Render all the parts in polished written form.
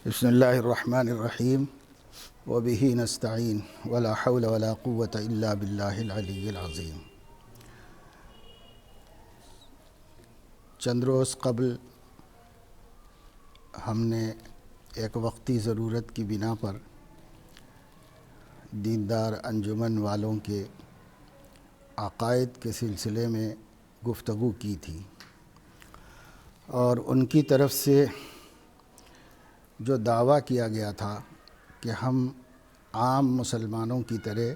بسم اللہ الرحمن الرحیم وبہ نستعین ولا حول ولا قوة الا باللہ العلی العظیم۔ چند روز قبل ہم نے ایک وقتی ضرورت کی بنا پر دیندار انجمن والوں کے عقائد کے سلسلے میں گفتگو کی تھی، اور ان کی طرف سے جو دعویٰ کیا گیا تھا کہ ہم عام مسلمانوں کی طرح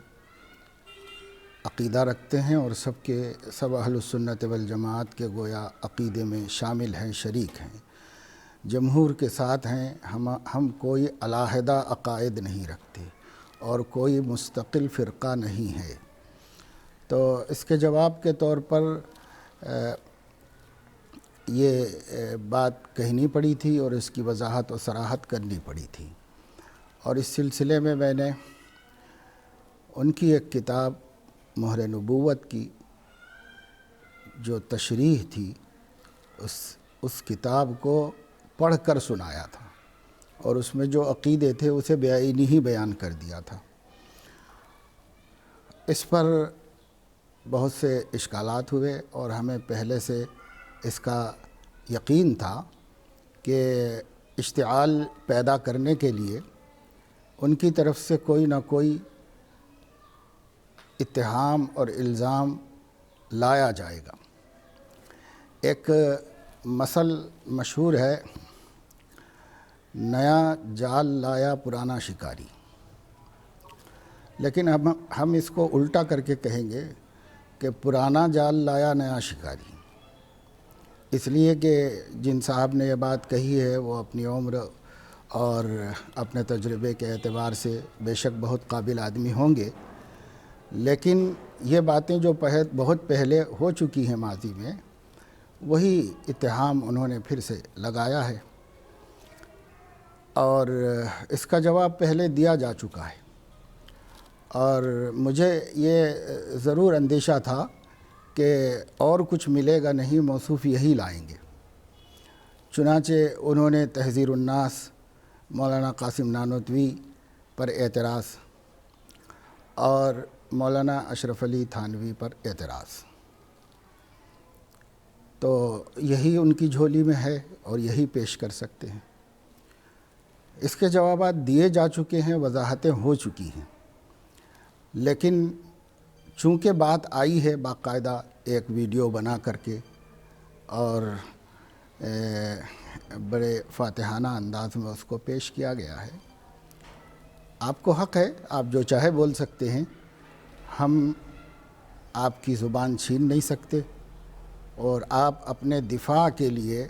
عقیدہ رکھتے ہیں اور سب اہل السنت والجماعت کے گویا عقیدے میں شامل ہیں، شریک ہیں، جمہور کے ساتھ ہیں، ہم کوئی علیحدہ عقائد نہیں رکھتے اور کوئی مستقل فرقہ نہیں ہے۔ تو اس کے جواب کے طور پر یہ بات کہنی پڑی تھی اور اس کی وضاحت و صراحت کرنی پڑی تھی، اور اس سلسلے میں میں نے ان کی ایک کتاب مہر نبوت کی جو تشریح تھی اس کتاب کو پڑھ کر سنایا تھا، اور اس میں جو عقیدے تھے اسے بعینی ہی بیان کر دیا تھا۔ اس پر بہت سے اشکالات ہوئے، اور ہمیں پہلے سے اس کا یقین تھا کہ اشتعال پیدا کرنے کے لیے ان کی طرف سے کوئی نہ کوئی اتہام اور الزام لایا جائے گا۔ ایک مثل مشہور ہے، نیا جال لایا پرانا شکاری، لیکن ہم اس کو الٹا کر کے کہیں گے کہ پرانا جال لایا نیا شکاری، اس لیے کہ جن صاحب نے یہ بات کہی ہے وہ اپنی عمر اور اپنے تجربے کے اعتبار سے بے شک بہت قابل آدمی ہوں گے، لیکن یہ باتیں جو بہت پہلے ہو چکی ہیں ماضی میں، وہی اتہام انہوں نے پھر سے لگایا ہے، اور اس کا جواب پہلے دیا جا چکا ہے، اور مجھے یہ ضرور اندیشہ تھا کہ اور کچھ ملے گا نہیں، موصوف یہی لائیں گے۔ چنانچہ انہوں نے تحذیر الناس مولانا قاسم نانوتوی پر اعتراض اور مولانا اشرف علی تھانوی پر اعتراض، تو یہی ان کی جھولی میں ہے اور یہی پیش کر سکتے ہیں۔ اس کے جوابات دیے جا چکے ہیں، وضاحتیں ہو چکی ہیں، لیکن چونکہ بات آئی ہے باقاعدہ ایک ویڈیو بنا کر کے اور بڑے فاتحانہ انداز میں اس کو پیش کیا گیا ہے، آپ کو حق ہے، آپ جو چاہے بول سکتے ہیں، ہم آپ کی زبان چھین نہیں سکتے، اور آپ اپنے دفاع کے لیے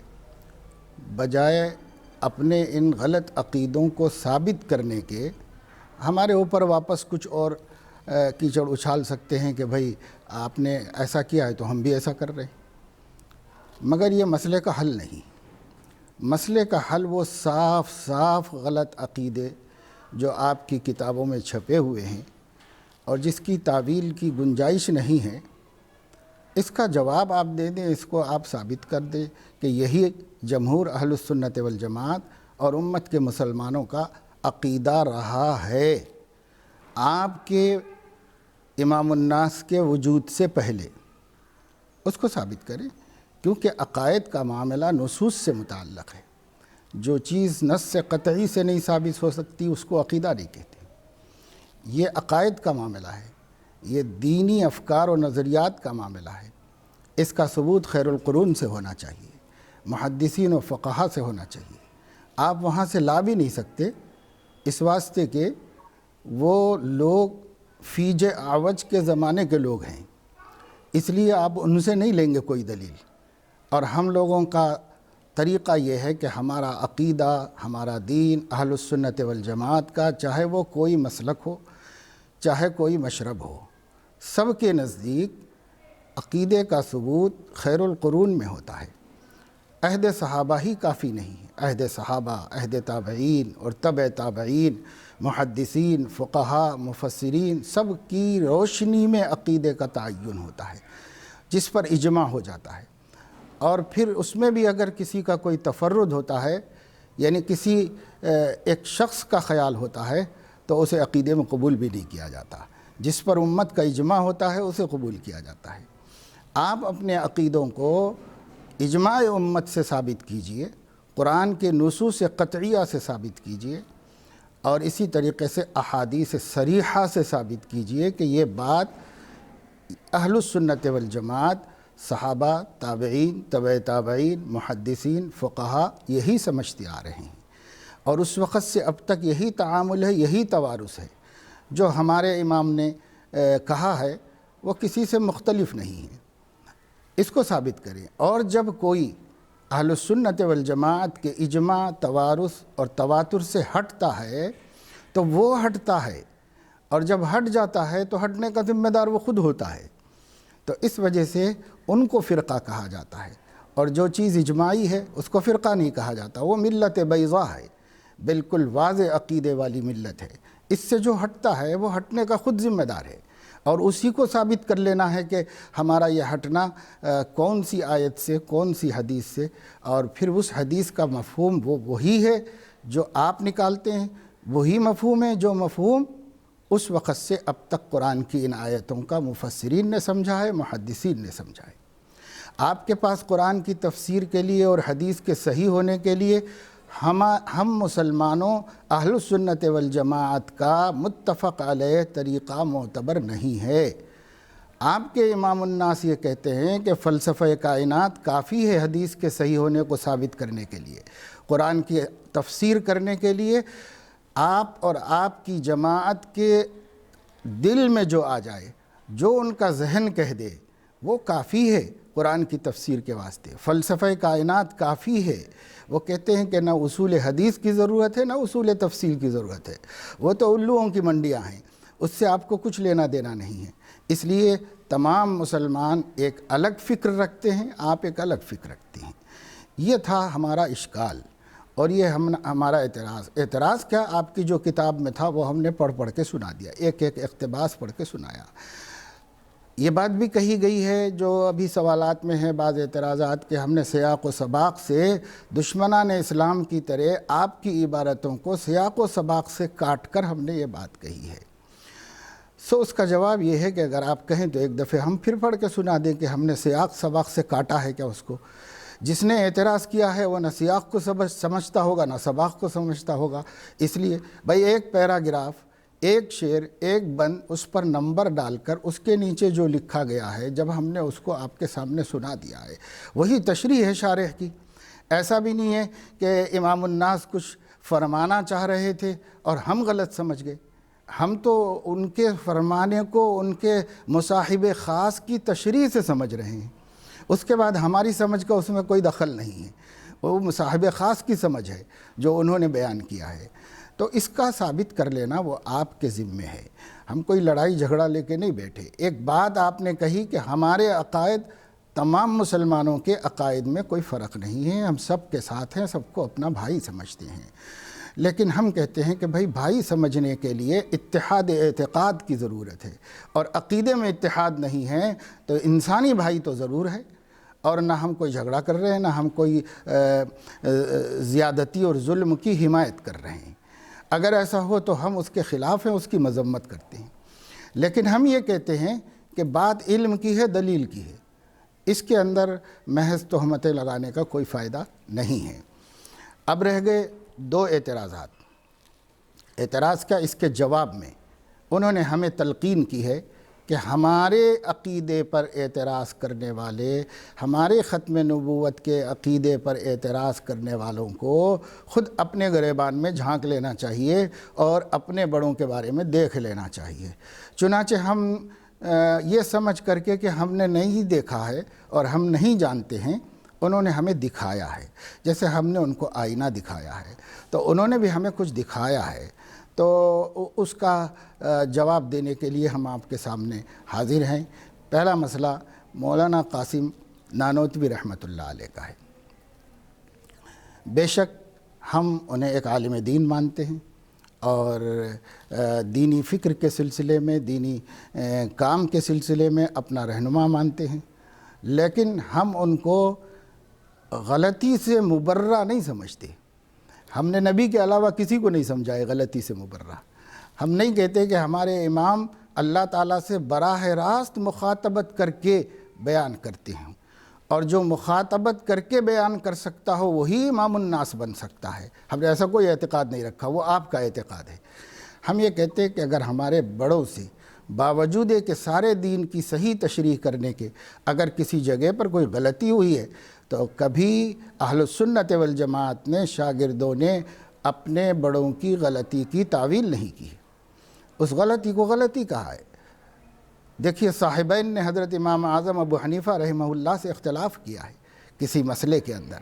بجائے اپنے ان غلط عقیدوں کو ثابت کرنے کے ہمارے اوپر واپس کچھ اور کیچڑ اچھال سکتے ہیں کہ بھئی آپ نے ایسا کیا ہے تو ہم بھی ایسا کر رہے ہیں، مگر یہ مسئلے کا حل نہیں۔ مسئلے کا حل وہ صاف غلط عقیدے جو آپ کی کتابوں میں چھپے ہوئے ہیں اور جس کی تعویل کی گنجائش نہیں ہے، اس کا جواب آپ دے دیں، اس کو آپ ثابت کر دیں کہ یہی جمہور اہل السنت والجماعت اور امت کے مسلمانوں کا عقیدہ رہا ہے آپ کے امام الناس کے وجود سے پہلے، اس کو ثابت کریں، کیونکہ عقائد کا معاملہ نصوص سے متعلق ہے۔ جو چیز نص سے قطعی سے نہیں ثابت ہو سکتی اس کو عقیدہ نہیں کہتے۔ یہ عقائد کا معاملہ ہے، یہ دینی افکار و نظریات کا معاملہ ہے، اس کا ثبوت خیر القرون سے ہونا چاہیے، محدثین و فقہا سے ہونا چاہیے، آپ وہاں سے لا بھی نہیں سکتے، اس واسطے کہ وہ لوگ فیج اعوج کے زمانے کے لوگ ہیں، اس لیے آپ ان سے نہیں لیں گے کوئی دلیل، اور ہم لوگوں کا طریقہ یہ ہے کہ ہمارا عقیدہ، ہمارا دین اہل السنت والجماعت کا، چاہے وہ کوئی مسلک ہو، چاہے کوئی مشرب ہو، سب کے نزدیک عقیدے کا ثبوت خیر القرون میں ہوتا ہے۔ عہد صحابہ ہی کافی نہیں ہے، عہد صحابہ، عہد تابعین اور تبع تابعین، محدثین، فقہا، مفسرین، سب کی روشنی میں عقیدے کا تعین ہوتا ہے، جس پر اجماع ہو جاتا ہے، اور پھر اس میں بھی اگر کسی کا کوئی تفرد ہوتا ہے یعنی کسی ایک شخص کا خیال ہوتا ہے تو اسے عقیدے میں قبول بھی نہیں کیا جاتا، جس پر امت کا اجماع ہوتا ہے اسے قبول کیا جاتا ہے۔ آپ اپنے عقیدوں کو اجماع امت سے ثابت کیجئے، قرآن کے نصوص قطعیہ سے ثابت کیجئے، اور اسی طریقے سے احادیث صریحہ سے ثابت کیجئے کہ یہ بات اہل السنت والجماعت، صحابہ، تابعین، تبع تابعین، محدثین، فقہا یہی سمجھتے آ رہے ہیں، اور اس وقت سے اب تک یہی تعامل ہے، یہی توارث ہے۔ جو ہمارے امام نے کہا ہے وہ کسی سے مختلف نہیں ہے، اس کو ثابت کریں۔ اور جب کوئی اہل السنت والجماعت کے اجماع، توارث اور تواتر سے ہٹتا ہے تو وہ ہٹتا ہے، اور جب ہٹ جاتا ہے تو ہٹنے کا ذمہ دار وہ خود ہوتا ہے۔ تو اس وجہ سے ان کو فرقہ کہا جاتا ہے، اور جو چیز اجماعی ہے اس کو فرقہ نہیں کہا جاتا، وہ ملت بیضاء ہے، بالکل واضح عقیدے والی ملت ہے۔ اس سے جو ہٹتا ہے وہ ہٹنے کا خود ذمہ دار ہے، اور اسی کو ثابت کر لینا ہے کہ ہمارا یہ ہٹنا کون سی آیت سے، کون سی حدیث سے، اور پھر اس حدیث کا مفہوم وہی ہے جو آپ نکالتے ہیں، وہی مفہوم ہے جو مفہوم اس وقت سے اب تک قرآن کی ان آیتوں کا مفسرین نے سمجھا ہے، محدثین نے سمجھا ہے۔ آپ کے پاس قرآن کی تفسیر کے لیے اور حدیث کے صحیح ہونے کے لیے ہم مسلمانوں اہل السنت والجماعت کا متفق علیہ طریقہ معتبر نہیں ہے۔ آپ کے امام الناس یہ کہتے ہیں کہ فلسفہ کائنات کافی ہے حدیث کے صحیح ہونے کو ثابت کرنے کے لیے، قرآن کی تفسیر کرنے کے لیے آپ اور آپ کی جماعت کے دل میں جو آ جائے، جو ان کا ذہن کہہ دے، وہ کافی ہے قرآن کی تفسیر کے واسطے۔ فلسفہ کائنات کافی ہے۔ وہ کہتے ہیں کہ نہ اصول حدیث کی ضرورت ہے، نہ اصول تفصیل کی ضرورت ہے، وہ تو الوؤں کی منڈیاں ہیں، اس سے آپ کو کچھ لینا دینا نہیں ہے۔ اس لیے تمام مسلمان ایک الگ فکر رکھتے ہیں، آپ ایک الگ فکر رکھتے ہیں۔ یہ تھا ہمارا اشکال، اور یہ ہمارا اعتراض کیا، آپ کی جو کتاب میں تھا وہ ہم نے پڑھ کے سنا دیا، ایک ایک اقتباس پڑھ کے سنایا۔ یہ بات بھی کہی گئی ہے جو ابھی سوالات میں ہے بعض اعتراضات، کہ ہم نے سیاق و سباق سے دشمنان اسلام کی طرح آپ کی عبارتوں کو سیاق و سباق سے کاٹ کر ہم نے یہ بات کہی ہے۔ اس کا جواب یہ ہے کہ اگر آپ کہیں تو ایک دفعہ ہم پھر پڑھ کے سنا دیں کہ ہم نے سیاق سباق سے کاٹا ہے کیا اس کو۔ جس نے اعتراض کیا ہے وہ نہ سیاق کو سمجھتا ہوگا نہ سباق کو سمجھتا ہوگا، اس لیے بھائی ایک پیراگراف، ایک شعر، ایک بند، اس پر نمبر ڈال کر اس کے نیچے جو لکھا گیا ہے جب ہم نے اس کو آپ کے سامنے سنا دیا ہے، وہی تشریح ہے شارح کی۔ ایسا بھی نہیں ہے کہ امام الناس کچھ فرمانا چاہ رہے تھے اور ہم غلط سمجھ گئے، ہم تو ان کے فرمانے کو ان کے مصاحب خاص کی تشریح سے سمجھ رہے ہیں، اس کے بعد ہماری سمجھ کا اس میں کوئی دخل نہیں ہے، وہ مصاحب خاص کی سمجھ ہے جو انہوں نے بیان کیا ہے۔ تو اس کا ثابت کر لینا وہ آپ کے ذمے ہے، ہم کوئی لڑائی جھگڑا لے کے نہیں بیٹھے۔ ایک بات آپ نے کہی کہ ہمارے عقائد تمام مسلمانوں کے عقائد میں کوئی فرق نہیں ہے، ہم سب کے ساتھ ہیں، سب کو اپنا بھائی سمجھتے ہیں، لیکن ہم کہتے ہیں کہ بھائی بھائی سمجھنے کے لیے اتحاد اعتقاد کی ضرورت ہے، اور عقیدے میں اتحاد نہیں ہے تو انسانی بھائی تو ضرور ہے، اور نہ ہم کوئی جھگڑا کر رہے ہیں، نہ ہم کوئی زیادتی اور ظلم کی حمایت کر رہے ہیں۔ اگر ایسا ہو تو ہم اس کے خلاف ہیں، اس کی مذمت کرتے ہیں، لیکن ہم یہ کہتے ہیں کہ بات علم کی ہے، دلیل کی ہے، اس کے اندر محض تہمتیں لگانے کا کوئی فائدہ نہیں ہے۔ اب رہ گئے دو اعتراضات۔ اعتراض کا اس کے جواب میں انہوں نے ہمیں تلقین کی ہے کہ ہمارے عقیدے پر اعتراض کرنے والے، ہمارے ختم نبوت کے عقیدے پر اعتراض کرنے والوں کو خود اپنے گریبان میں جھانک لینا چاہیے اور اپنے بڑوں کے بارے میں دیکھ لینا چاہیے۔ چنانچہ ہم یہ سمجھ کر کے کہ ہم نے نہیں دیکھا ہے اور ہم نہیں جانتے ہیں، انہوں نے ہمیں دکھایا ہے، جیسے ہم نے ان کو آئینہ دکھایا ہے تو انہوں نے بھی ہمیں کچھ دکھایا ہے، تو اس کا جواب دینے کے لیے ہم آپ کے سامنے حاضر ہیں۔ پہلا مسئلہ مولانا قاسم نانوتوی رحمۃ اللہ علیہ کا ہے۔ بے شک ہم انہیں ایک عالم دین مانتے ہیں اور دینی فکر کے سلسلے میں، دینی کام کے سلسلے میں اپنا رہنما مانتے ہیں، لیکن ہم ان کو غلطی سے مبرہ نہیں سمجھتے۔ ہم نے نبی کے علاوہ کسی کو نہیں سمجھائے غلطی سے مبرہ۔ ہم نہیں کہتے کہ ہمارے امام اللہ تعالیٰ سے براہ راست مخاطبت کر کے بیان کرتے ہیں، اور جو مخاطبت کر کے بیان کر سکتا ہو وہی امام الناس بن سکتا ہے۔ ہم نے ایسا کوئی اعتقاد نہیں رکھا، وہ آپ کا اعتقاد ہے۔ ہم یہ کہتے ہیں کہ اگر ہمارے بڑوں سے باوجود کہ سارے دین کی صحیح تشریح کرنے کے اگر کسی جگہ پر کوئی غلطی ہوئی ہے تو کبھی اہل السنت والجماعت نے، شاگردوں نے اپنے بڑوں کی غلطی کی تعویل نہیں کی، اس غلطی کو غلطی کہا ہے۔ دیکھیے صاحبین نے حضرت امام اعظم ابو حنیفہ رحمہ اللہ سے اختلاف کیا ہے کسی مسئلے کے اندر۔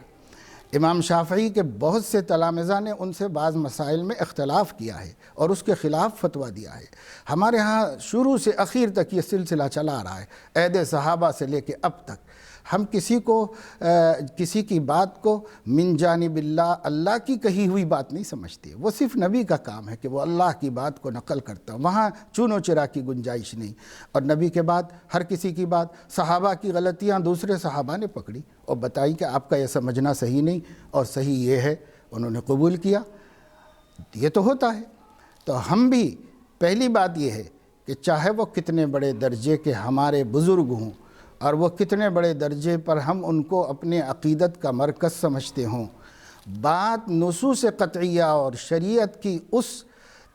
امام شافعی کے بہت سے تلامذہ نے ان سے بعض مسائل میں اختلاف کیا ہے اور اس کے خلاف فتویٰ دیا ہے۔ ہمارے ہاں شروع سے اخیر تک یہ سلسلہ چلا آ رہا ہے، عہد صحابہ سے لے کے اب تک۔ ہم کسی کی بات کو من جانب اللہ، اللہ کی کہی ہوئی بات نہیں سمجھتے، وہ صرف نبی کا کام ہے کہ وہ اللہ کی بات کو نقل کرتا، وہاں چون و چرا کی گنجائش نہیں۔ اور نبی کے بعد ہر کسی کی بات، صحابہ کی غلطیاں دوسرے صحابہ نے پکڑی اور بتائی کہ آپ کا یہ سمجھنا صحیح نہیں اور صحیح یہ ہے، انہوں نے قبول کیا۔ یہ تو ہوتا ہے۔ تو ہم بھی پہلی بات یہ ہے کہ چاہے وہ کتنے بڑے درجے کے ہمارے بزرگ ہوں اور وہ کتنے بڑے درجے پر ہم ان کو اپنے عقیدت کا مرکز سمجھتے ہوں، بات نصوص قطعیہ اور شریعت کی اس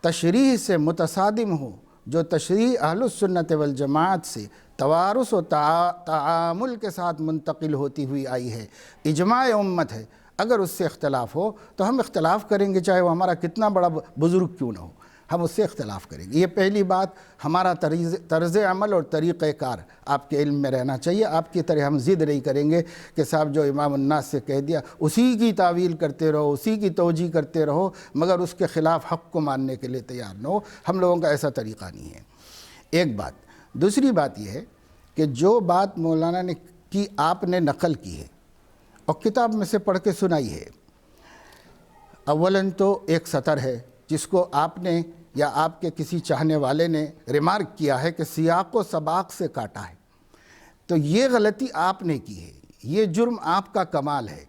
تشریح سے متصادم ہو جو تشریح اہل السنت والجماعت سے توارث و تعامل کے ساتھ منتقل ہوتی ہوئی آئی ہے، اجماع امت ہے، اگر اس سے اختلاف ہو تو ہم اختلاف کریں گے، چاہے وہ ہمارا کتنا بڑا بزرگ کیوں نہ ہو، ہم اس سے اختلاف کریں گے۔ یہ پہلی بات، ہمارا طرز عمل اور طریقہ کار آپ کے علم میں رہنا چاہیے۔ آپ کی طرح ہم ضد نہیں کریں گے کہ صاحب جو امام الناس سے کہہ دیا اسی کی تعویل کرتے رہو، اسی کی توجیہ کرتے رہو، مگر اس کے خلاف حق کو ماننے کے لیے تیار نہ ہو۔ ہم لوگوں کا ایسا طریقہ نہیں ہے، ایک بات۔ دوسری بات یہ ہے کہ جو بات مولانا نے کی، آپ نے نقل کی ہے اور کتاب میں سے پڑھ کے سنائی ہے، اولاً تو ایک سطر ہے جس کو آپ نے یا آپ کے کسی چاہنے والے نے ریمارک کیا ہے کہ سیاق و سباق سے کاٹا ہے، تو یہ غلطی آپ نے کی ہے، یہ جرم آپ کا کمال ہے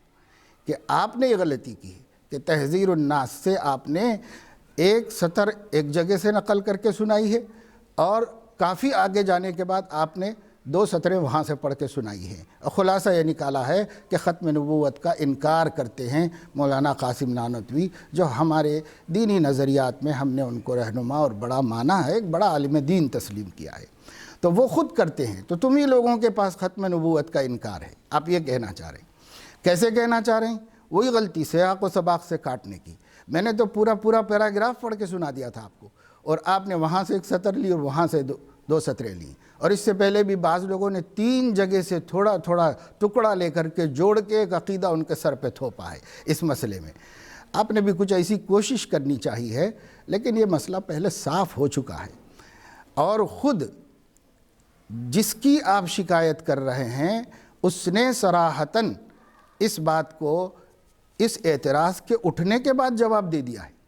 کہ آپ نے یہ غلطی کی ہے کہ تحذیر الناس سے آپ نے ایک سطر ایک جگہ سے نقل کر کے سنائی ہے اور کافی آگے جانے کے بعد آپ نے 2 سطریں وہاں سے پڑھ کے سنائی ہیں، اور خلاصہ یہ نکالا ہے کہ ختم نبوت کا انکار کرتے ہیں مولانا قاسم نانوتوی، جو ہمارے دینی نظریات میں ہم نے ان کو رہنما اور بڑا مانا ہے، ایک بڑا عالم دین تسلیم کیا ہے، تو وہ خود کرتے ہیں۔ تو تم ہی لوگوں کے پاس ختم نبوت کا انکار ہے، آپ یہ کہنا چاہ رہے ہیں۔ کیسے کہنا چاہ رہے ہیں؟ وہی غلطی سیاق و سباق سے کاٹنے کی۔ میں نے تو پورا پیراگراف پڑھ کے سنا دیا تھا آپ کو، اور آپ نے وہاں سے ایک سطر لی اور وہاں سے 2 سطریں لیں، اور اس سے پہلے بھی بعض لوگوں نے 3 جگہ سے تھوڑا ٹکڑا لے کر کے جوڑ کے ایک عقیدہ ان کے سر پہ تھوپا ہے اس مسئلے میں۔ آپ نے بھی کچھ ایسی کوشش کرنی چاہیے ہے، لیکن یہ مسئلہ پہلے صاف ہو چکا ہے، اور خود جس کی آپ شکایت کر رہے ہیں اس نے صراحتاً اس بات کو اس اعتراض کے اٹھنے کے بعد جواب دے دیا ہے۔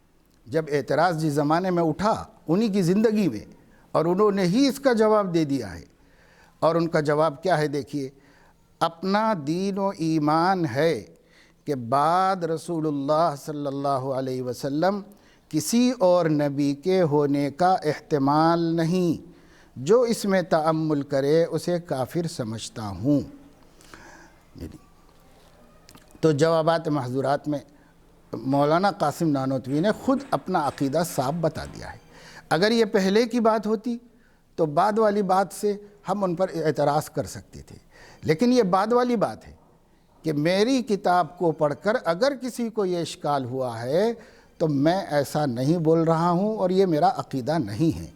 جب اعتراض جس زمانے میں اٹھا انہی کی زندگی میں، اور انہوں نے ہی اس کا جواب دے دیا ہے، اور ان کا جواب کیا ہے دیکھیے: اپنا دین و ایمان ہے کہ بعد رسول اللہ صلی اللہ علیہ وسلم کسی اور نبی کے ہونے کا احتمال نہیں، جو اس میں تأمل کرے اسے کافر سمجھتا ہوں۔ تو جوابات محظورات میں مولانا قاسم نانوتوی نے خود اپنا عقیدہ صاف بتا دیا ہے۔ اگر یہ پہلے کی بات ہوتی تو بعد والی بات سے ہم ان پر اعتراض کر سکتے تھے، لیکن یہ بعد والی بات ہے کہ میری کتاب کو پڑھ کر اگر کسی کو یہ اشکال ہوا ہے تو میں ایسا نہیں بول رہا ہوں اور یہ میرا عقیدہ نہیں ہے۔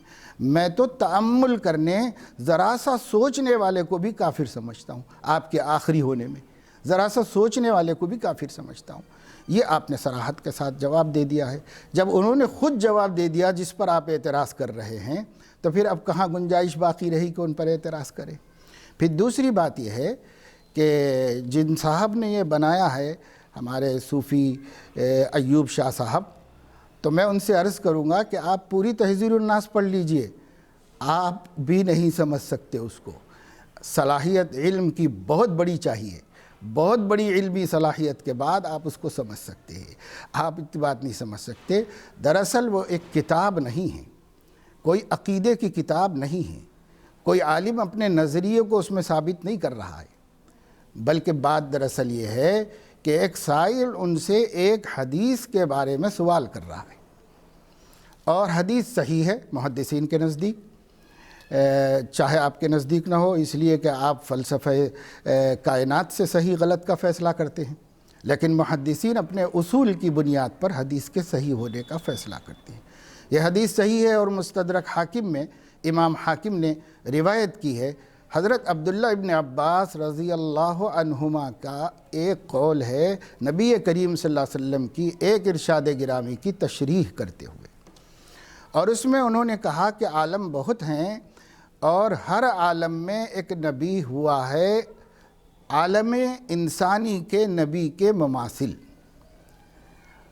میں تو تأمل کرنے، ذرا سا سوچنے والے کو بھی کافر سمجھتا ہوں، آپ کے آخری ہونے میں ذرا سا سوچنے والے کو بھی کافر سمجھتا ہوں۔ یہ آپ نے صراحت کے ساتھ جواب دے دیا ہے۔ جب انہوں نے خود جواب دے دیا جس پر آپ اعتراض کر رہے ہیں، تو پھر اب کہاں گنجائش باقی رہی کہ ان پر اعتراض کریں؟ پھر دوسری بات یہ ہے کہ جن صاحب نے یہ بنایا ہے ہمارے صوفی ایوب شاہ صاحب، تو میں ان سے عرض کروں گا کہ آپ پوری تحذیر الناس پڑھ لیجئے، آپ بھی نہیں سمجھ سکتے اس کو۔ صلاحیت علم کی بہت بڑی چاہیے، بہت بڑی علمی صلاحیت کے بعد آپ اس کو سمجھ سکتے ہیں، آپ اتنی بات نہیں سمجھ سکتے۔ دراصل وہ ایک کتاب نہیں ہے، کوئی عقیدے کی کتاب نہیں ہے، کوئی عالم اپنے نظریے کو اس میں ثابت نہیں کر رہا ہے، بلکہ بات دراصل یہ ہے کہ ایک سائل ان سے ایک حدیث کے بارے میں سوال کر رہا ہے، اور حدیث صحیح ہے محدثین کے نزدیک، چاہے آپ کے نزدیک نہ ہو، اس لیے کہ آپ فلسفہ کائنات سے صحیح غلط کا فیصلہ کرتے ہیں، لیکن محدثین اپنے اصول کی بنیاد پر حدیث کے صحیح ہونے کا فیصلہ کرتے ہیں۔ یہ حدیث صحیح ہے، اور مستدرک حاکم میں امام حاکم نے روایت کی ہے، حضرت عبداللہ ابن عباس رضی اللہ عنہما کا ایک قول ہے نبی کریم صلی اللہ علیہ وسلم کی ایک ارشاد گرامی کی تشریح کرتے ہوئے، اور اس میں انہوں نے کہا کہ عالم بہت ہیں، اور ہر عالم میں ایک نبی ہوا ہے عالم انسانی کے نبی کے مماثل۔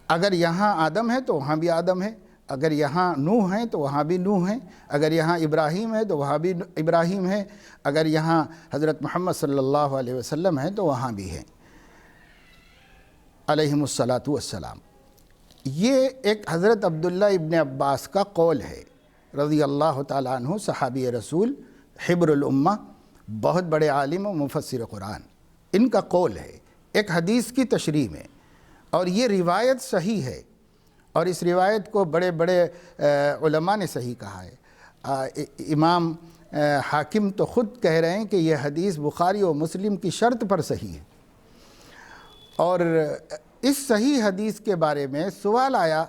اگر یہاں آدم ہے تو وہاں بھی آدم ہے، اگر یہاں نوح ہیں تو وہاں بھی نوح ہیں، اگر یہاں ابراہیم ہے تو وہاں بھی ابراہیم ہے، اگر یہاں حضرت محمد صلی اللہ علیہ وسلم ہیں تو وہاں بھی ہیں علیہم الصلاۃ والسلام۔ یہ ایک حضرت عبداللہ ابن عباس کا قول ہے رضی اللہ تعالیٰ عنہ، صحابی رسول، حبر الامہ، بہت بڑے عالم و مفسر قرآن، ان کا قول ہے ایک حدیث کی تشریح میں، اور یہ روایت صحیح ہے، اور اس روایت کو بڑے بڑے علماء نے صحیح کہا ہے۔ امام حاکم تو خود کہہ رہے ہیں کہ یہ حدیث بخاری و مسلم کی شرط پر صحیح ہے، اور اس صحیح حدیث کے بارے میں سوال آیا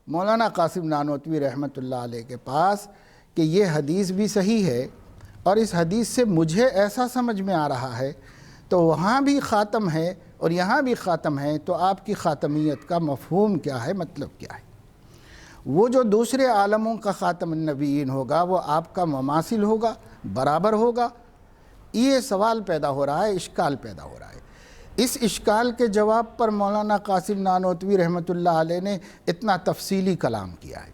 مولانا قاسم نانوتوی رحمۃ اللہ علیہ کے پاس کہ یہ حدیث بھی صحیح ہے، اور اس حدیث سے مجھے ایسا سمجھ میں آ رہا ہے تو وہاں بھی خاتم ہے اور یہاں بھی خاتم ہے، تو آپ کی خاتمیت کا مفہوم کیا ہے، مطلب کیا ہے؟ وہ جو دوسرے عالموں کا خاتم النبیین ہوگا وہ آپ کا مماثل ہوگا، برابر ہوگا؟ یہ سوال پیدا ہو رہا ہے، اشکال پیدا ہو رہا ہے۔ اس اشکال کے جواب پر مولانا قاسم نانوتوی رحمۃ اللہ علیہ نے اتنا تفصیلی کلام کیا ہے،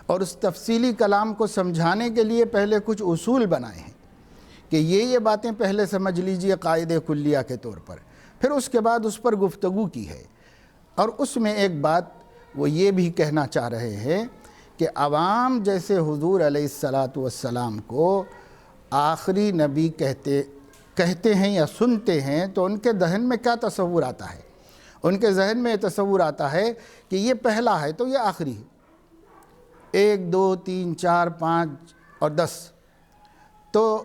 اور اس تفصیلی کلام کو سمجھانے کے لیے پہلے کچھ اصول بنائے ہیں کہ یہ باتیں پہلے سمجھ لیجئے قاعدہ کلیہ کے طور پر، پھر اس کے بعد اس پر گفتگو کی ہے۔ اور اس میں ایک بات وہ یہ بھی کہنا چاہ رہے ہیں کہ عوام جیسے حضور علیہ السلام کو آخری نبی کہتے ہیں یا سنتے ہیں تو ان کے ذہن میں کیا تصور آتا ہے؟ ان کے ذہن میں یہ تصور آتا ہے کہ یہ پہلا ہے تو یہ آخری ہے، 1 2 3 4 5 اور 10، تو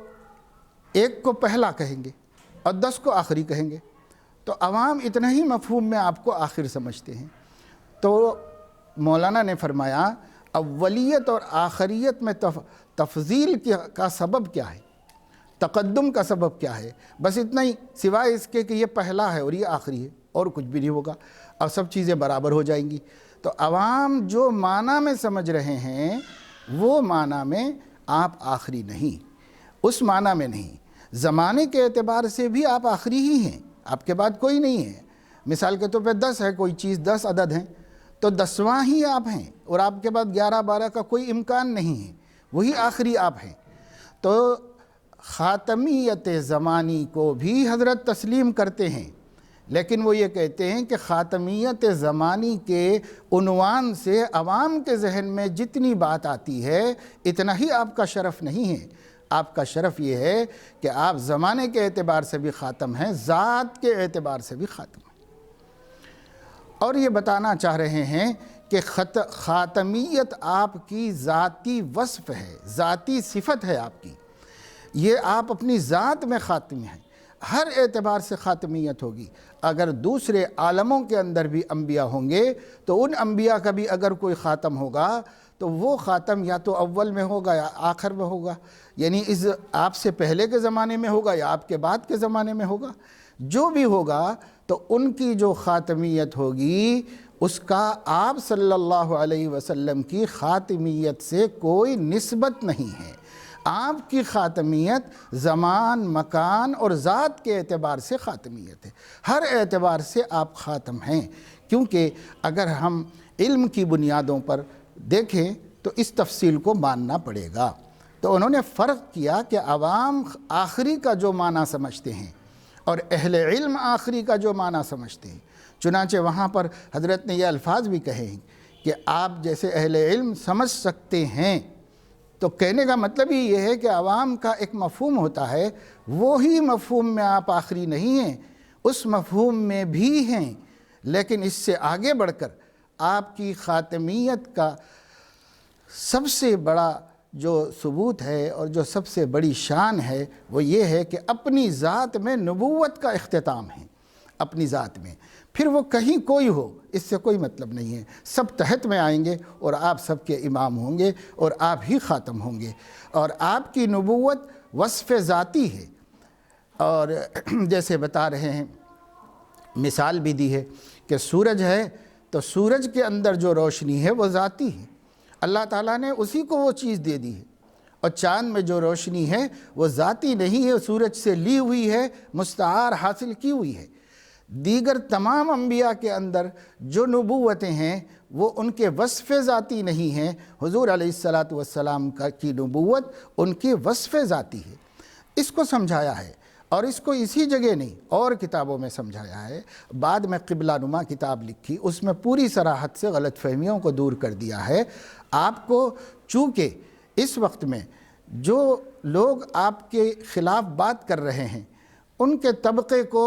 1 کو پہلا کہیں گے اور 10 کو آخری کہیں گے، تو عوام اتنا ہی مفہوم میں آپ کو آخر سمجھتے ہیں۔ تو مولانا نے فرمایا اولیت اور آخریت میں تفضیل کا سبب کیا ہے، تقدم کا سبب کیا ہے؟ بس اتنا ہی، سوائے اس کے کہ یہ پہلا ہے اور یہ آخری ہے، اور کچھ بھی نہیں ہوگا، اور سب چیزیں برابر ہو جائیں گی۔ تو عوام جو معنی میں سمجھ رہے ہیں وہ معنی میں آپ آخری نہیں، اس معنی میں نہیں، زمانے کے اعتبار سے بھی آپ آخری ہی ہیں، آپ کے بعد کوئی نہیں ہے۔ مثال کے طور پہ 10 ہے کوئی چیز، 10 عدد ہیں تو 10واں ہی آپ ہیں، اور آپ کے بعد 11 12 کا کوئی امکان نہیں ہے، وہی آخری آپ ہیں۔ تو خاتمیت زمانی کو بھی حضرت تسلیم کرتے ہیں، لیکن وہ یہ کہتے ہیں کہ خاتمیت زمانی کے عنوان سے عوام کے ذہن میں جتنی بات آتی ہے اتنا ہی آپ کا شرف نہیں ہے۔ آپ کا شرف یہ ہے کہ آپ زمانے کے اعتبار سے بھی خاتم ہیں، ذات کے اعتبار سے بھی خاتم ہیں۔ اور یہ بتانا چاہ رہے ہیں کہ خاتمیت آپ کی ذاتی وصف ہے، ذاتی صفت ہے آپ کی، یہ آپ اپنی ذات میں خاتم ہیں، ہر اعتبار سے خاتمیت ہوگی۔ اگر دوسرے عالموں کے اندر بھی انبیاء ہوں گے تو ان انبیاء کا بھی اگر کوئی خاتم ہوگا تو وہ خاتم یا تو اول میں ہوگا یا آخر میں ہوگا، یعنی اس آپ سے پہلے کے زمانے میں ہوگا یا آپ کے بعد کے زمانے میں ہوگا، جو بھی ہوگا تو ان کی جو خاتمیت ہوگی اس کا آپ صلی اللہ علیہ وسلم کی خاتمیت سے کوئی نسبت نہیں ہے۔ آپ کی خاتمیت زمان، مکان اور ذات کے اعتبار سے خاتمیت ہے، ہر اعتبار سے آپ خاتم ہیں۔ کیونکہ اگر ہم علم کی بنیادوں پر دیکھیں تو اس تفصیل کو ماننا پڑے گا۔ تو انہوں نے فرق کیا کہ عوام آخری کا جو معنی سمجھتے ہیں اور اہل علم آخری کا جو معنی سمجھتے ہیں، چنانچہ وہاں پر حضرت نے یہ الفاظ بھی کہے ہیں کہ آپ جیسے اہل علم سمجھ سکتے ہیں، تو کہنے کا مطلب ہی یہ ہے کہ عوام کا ایک مفہوم ہوتا ہے، وہی مفہوم میں آپ آخری نہیں ہیں، اس مفہوم میں بھی ہیں، لیکن اس سے آگے بڑھ کر آپ کی خاتمیت کا سب سے بڑا جو ثبوت ہے اور جو سب سے بڑی شان ہے وہ یہ ہے کہ اپنی ذات میں نبوت کا اختتام ہے، اپنی ذات میں، پھر وہ کہیں کوئی ہو اس سے کوئی مطلب نہیں ہے، سب تحت میں آئیں گے اور آپ سب کے امام ہوں گے اور آپ ہی خاتم ہوں گے، اور آپ کی نبوت وصف ذاتی ہے، اور جیسے بتا رہے ہیں مثال بھی دی ہے کہ سورج ہے تو سورج کے اندر جو روشنی ہے وہ ذاتی ہے، اللہ تعالیٰ نے اسی کو وہ چیز دے دی ہے، اور چاند میں جو روشنی ہے وہ ذاتی نہیں ہے، سورج سے لی ہوئی ہے، مستعار حاصل کی ہوئی ہے۔ دیگر تمام انبیاء کے اندر جو نبوتیں ہیں وہ ان کے وصف ذاتی نہیں ہیں، حضور علیہ السلام کی نبوت ان کی وصف ذاتی ہے۔ اس کو سمجھایا ہے، اور اس کو اسی جگہ نہیں اور کتابوں میں سمجھایا ہے۔ بعد میں قبلہ نما کتاب لکھی، اس میں پوری صراحت سے غلط فہمیوں کو دور کر دیا ہے۔ آپ کو چونکہ اس وقت میں جو لوگ آپ کے خلاف بات کر رہے ہیں ان کے طبقے کو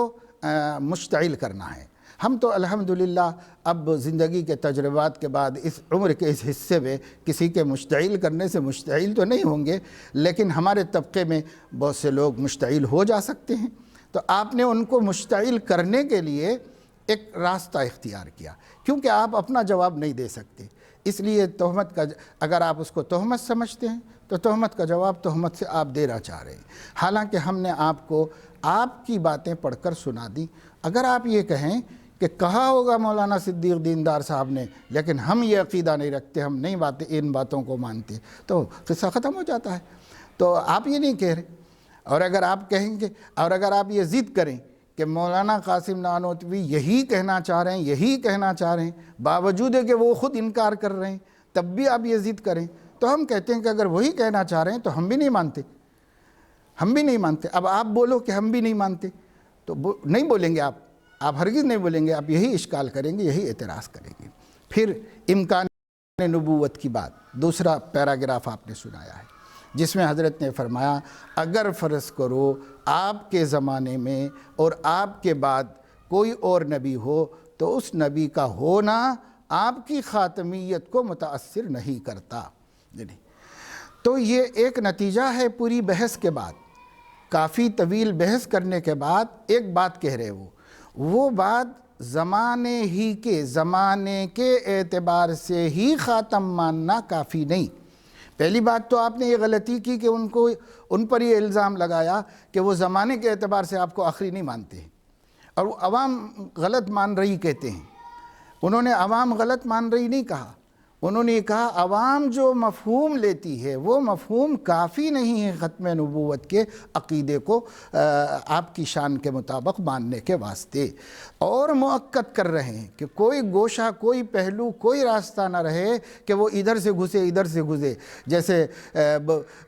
مشتعل کرنا ہے۔ ہم تو الحمدللہ اب زندگی کے تجربات کے بعد اس عمر کے اس حصے میں کسی کے مشتعل کرنے سے مشتعل تو نہیں ہوں گے، لیکن ہمارے طبقے میں بہت سے لوگ مشتعل ہو جا سکتے ہیں، تو آپ نے ان کو مشتعل کرنے کے لیے ایک راستہ اختیار کیا، کیونکہ آپ اپنا جواب نہیں دے سکتے، اس لیے تہمت کا اگر آپ اس کو تہمت سمجھتے ہیں تو تہمت کا جواب تہمت سے آپ دینا چاہ رہے ہیں، حالانکہ ہم نے آپ کو آپ کی باتیں پڑھ کر سنا دی۔ اگر آپ یہ کہیں کہ کہا ہوگا مولانا صدیق دیندار صاحب نے لیکن ہم یہ عقیدہ نہیں رکھتے، ہم نہیں ان باتوں کو مانتے، تو قصہ ختم ہو جاتا ہے۔ تو آپ یہ نہیں کہہ رہے، اور اگر آپ کہیں گے اور اگر آپ یہ ضد کریں کہ مولانا قاسم نانوتوی یہی کہنا چاہ رہے ہیں، یہی کہنا چاہ رہے ہیں، باوجود ہے کہ وہ خود انکار کر رہے ہیں، تب بھی آپ یہ ضد کریں، تو ہم کہتے ہیں کہ اگر وہی کہنا چاہ رہے ہیں تو ہم بھی نہیں مانتے، ہم بھی نہیں مانتے۔ اب آپ بولو کہ ہم بھی نہیں مانتے، تو نہیں بولیں گے آپ ہرگز نہیں بولیں گے، آپ یہی اشکال کریں گے، یہی اعتراض کریں گے۔ پھر امکان نبوت کی بات، دوسرا پیراگراف آپ نے سنایا ہے جس میں حضرت نے فرمایا اگر فرض کرو آپ کے زمانے میں اور آپ کے بعد کوئی اور نبی ہو تو اس نبی کا ہونا آپ کی خاتمیت کو متاثر نہیں کرتا۔ تو یہ ایک نتیجہ ہے پوری بحث کے بعد، کافی طویل بحث کرنے کے بعد ایک بات کہہ رہے وہ بات زمانے کے اعتبار سے ہی خاتم ماننا کافی نہیں۔ پہلی بات تو آپ نے یہ غلطی کی کہ ان پر یہ الزام لگایا کہ وہ زمانے کے اعتبار سے آپ کو آخری نہیں مانتے ہیں، اور وہ عوام غلط مان رہی کہتے ہیں۔ انہوں نے عوام غلط مان رہی نہیں کہا، انہوں نے کہا عوام جو مفہوم لیتی ہے وہ مفہوم کافی نہیں ہے ختم نبوت کے عقیدے کو آپ کی شان کے مطابق ماننے کے واسطے، اور مؤکد کر رہے ہیں کہ کوئی گوشہ، کوئی پہلو، کوئی راستہ نہ رہے کہ وہ ادھر سے گھسے ادھر سے گھسے۔ جیسے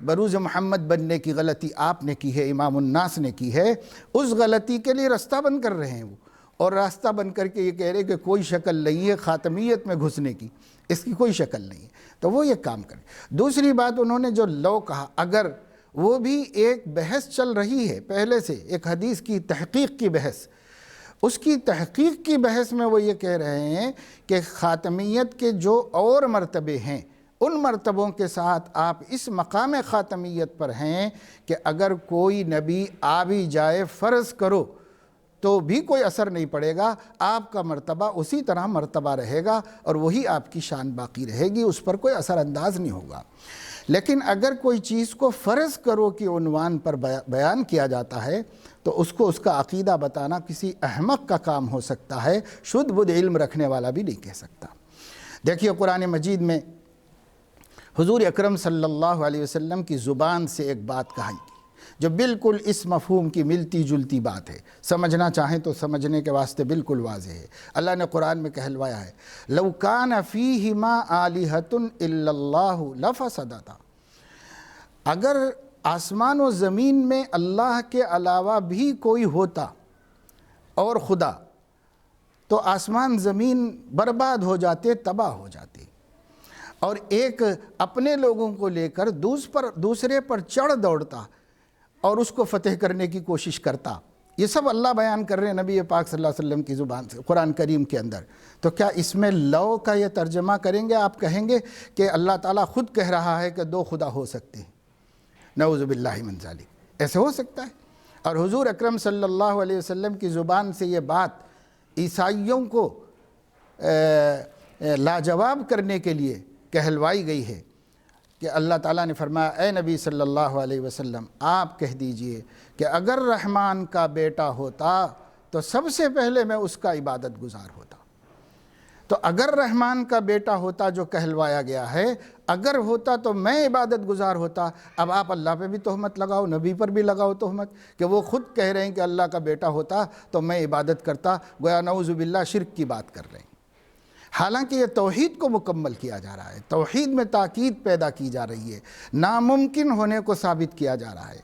بروز محمد بننے کی غلطی آپ نے کی ہے، امام الناس نے کی ہے، اس غلطی کے لیے راستہ بند کر رہے ہیں وہ، اور راستہ بند کر کے یہ کہہ رہے کہ کوئی شکل نہیں ہے خاتمیت میں گھسنے کی، اس کی کوئی شکل نہیں ہے، تو وہ یہ کام کرے۔ دوسری بات انہوں نے جو لو کہا، اگر وہ بھی ایک بحث چل رہی ہے پہلے سے، ایک حدیث کی تحقیق کی بحث، اس کی تحقیق کی بحث میں وہ یہ کہہ رہے ہیں کہ خاتمیت کے جو اور مرتبے ہیں ان مرتبوں کے ساتھ آپ اس مقام خاتمیت پر ہیں کہ اگر کوئی نبی آ بھی جائے فرض کرو تو بھی کوئی اثر نہیں پڑے گا، آپ کا مرتبہ اسی طرح مرتبہ رہے گا اور وہی آپ کی شان باقی رہے گی، اس پر کوئی اثر انداز نہیں ہوگا۔ لیکن اگر کوئی چیز کو فرض کرو کی عنوان پر بیان کیا جاتا ہے تو اس کو اس کا عقیدہ بتانا کسی احمق کا کام ہو سکتا ہے، شدھ بدھ علم رکھنے والا بھی نہیں کہہ سکتا۔ دیکھیے قرآن مجید میں حضور اکرم صلی اللہ علیہ وسلم کی زبان سے ایک بات کہی جو بالکل اس مفہوم کی ملتی جلتی بات ہے، سمجھنا چاہیں تو سمجھنے کے واسطے بالکل واضح ہے۔ اللہ نے قرآن میں کہلوایا ہے لَوْ كَانَ فِيهِمَا آلِهَةٌ إِلَّا اللَّهُ لَفَسَدَتَا، اگر آسمان و زمین میں اللہ کے علاوہ بھی کوئی ہوتا اور خدا، تو آسمان زمین برباد ہو جاتے، تباہ ہو جاتے، اور ایک اپنے لوگوں کو لے کر دوسرے پر چڑھ دوڑتا اور اس کو فتح کرنے کی کوشش کرتا۔ یہ سب اللہ بیان کر رہے ہیں نبی پاک صلی اللہ علیہ وسلم کی زبان سے قرآن کریم کے اندر۔ تو کیا اس میں لو کا یہ ترجمہ کریں گے؟ آپ کہیں گے کہ اللہ تعالیٰ خود کہہ رہا ہے کہ 2 خدا ہو سکتے ہیں، نعوذ باللہ من ذالک، ایسے ہو سکتا ہے؟ اور حضور اکرم صلی اللہ علیہ وسلم کی زبان سے یہ بات عیسائیوں کو لاجواب کرنے کے لیے کہلوائی گئی ہے کہ اللہ تعالیٰ نے فرمایا اے نبی صلی اللہ علیہ وسلم آپ کہہ دیجئے کہ اگر رحمان کا بیٹا ہوتا تو سب سے پہلے میں اس کا عبادت گزار ہوتا۔ تو اگر رحمان کا بیٹا ہوتا جو کہلوایا گیا ہے، اگر ہوتا تو میں عبادت گزار ہوتا۔ اب آپ اللہ پہ بھی تہمت لگاؤ، نبی پر بھی لگاؤ تہمت کہ وہ خود کہہ رہے ہیں کہ اللہ کا بیٹا ہوتا تو میں عبادت کرتا، گویا نعوذ باللہ شرک کی بات کر رہے ہیں۔ حالانکہ یہ توحید کو مکمل کیا جا رہا ہے، توحید میں تاکید پیدا کی جا رہی ہے، ناممکن ہونے کو ثابت کیا جا رہا ہے۔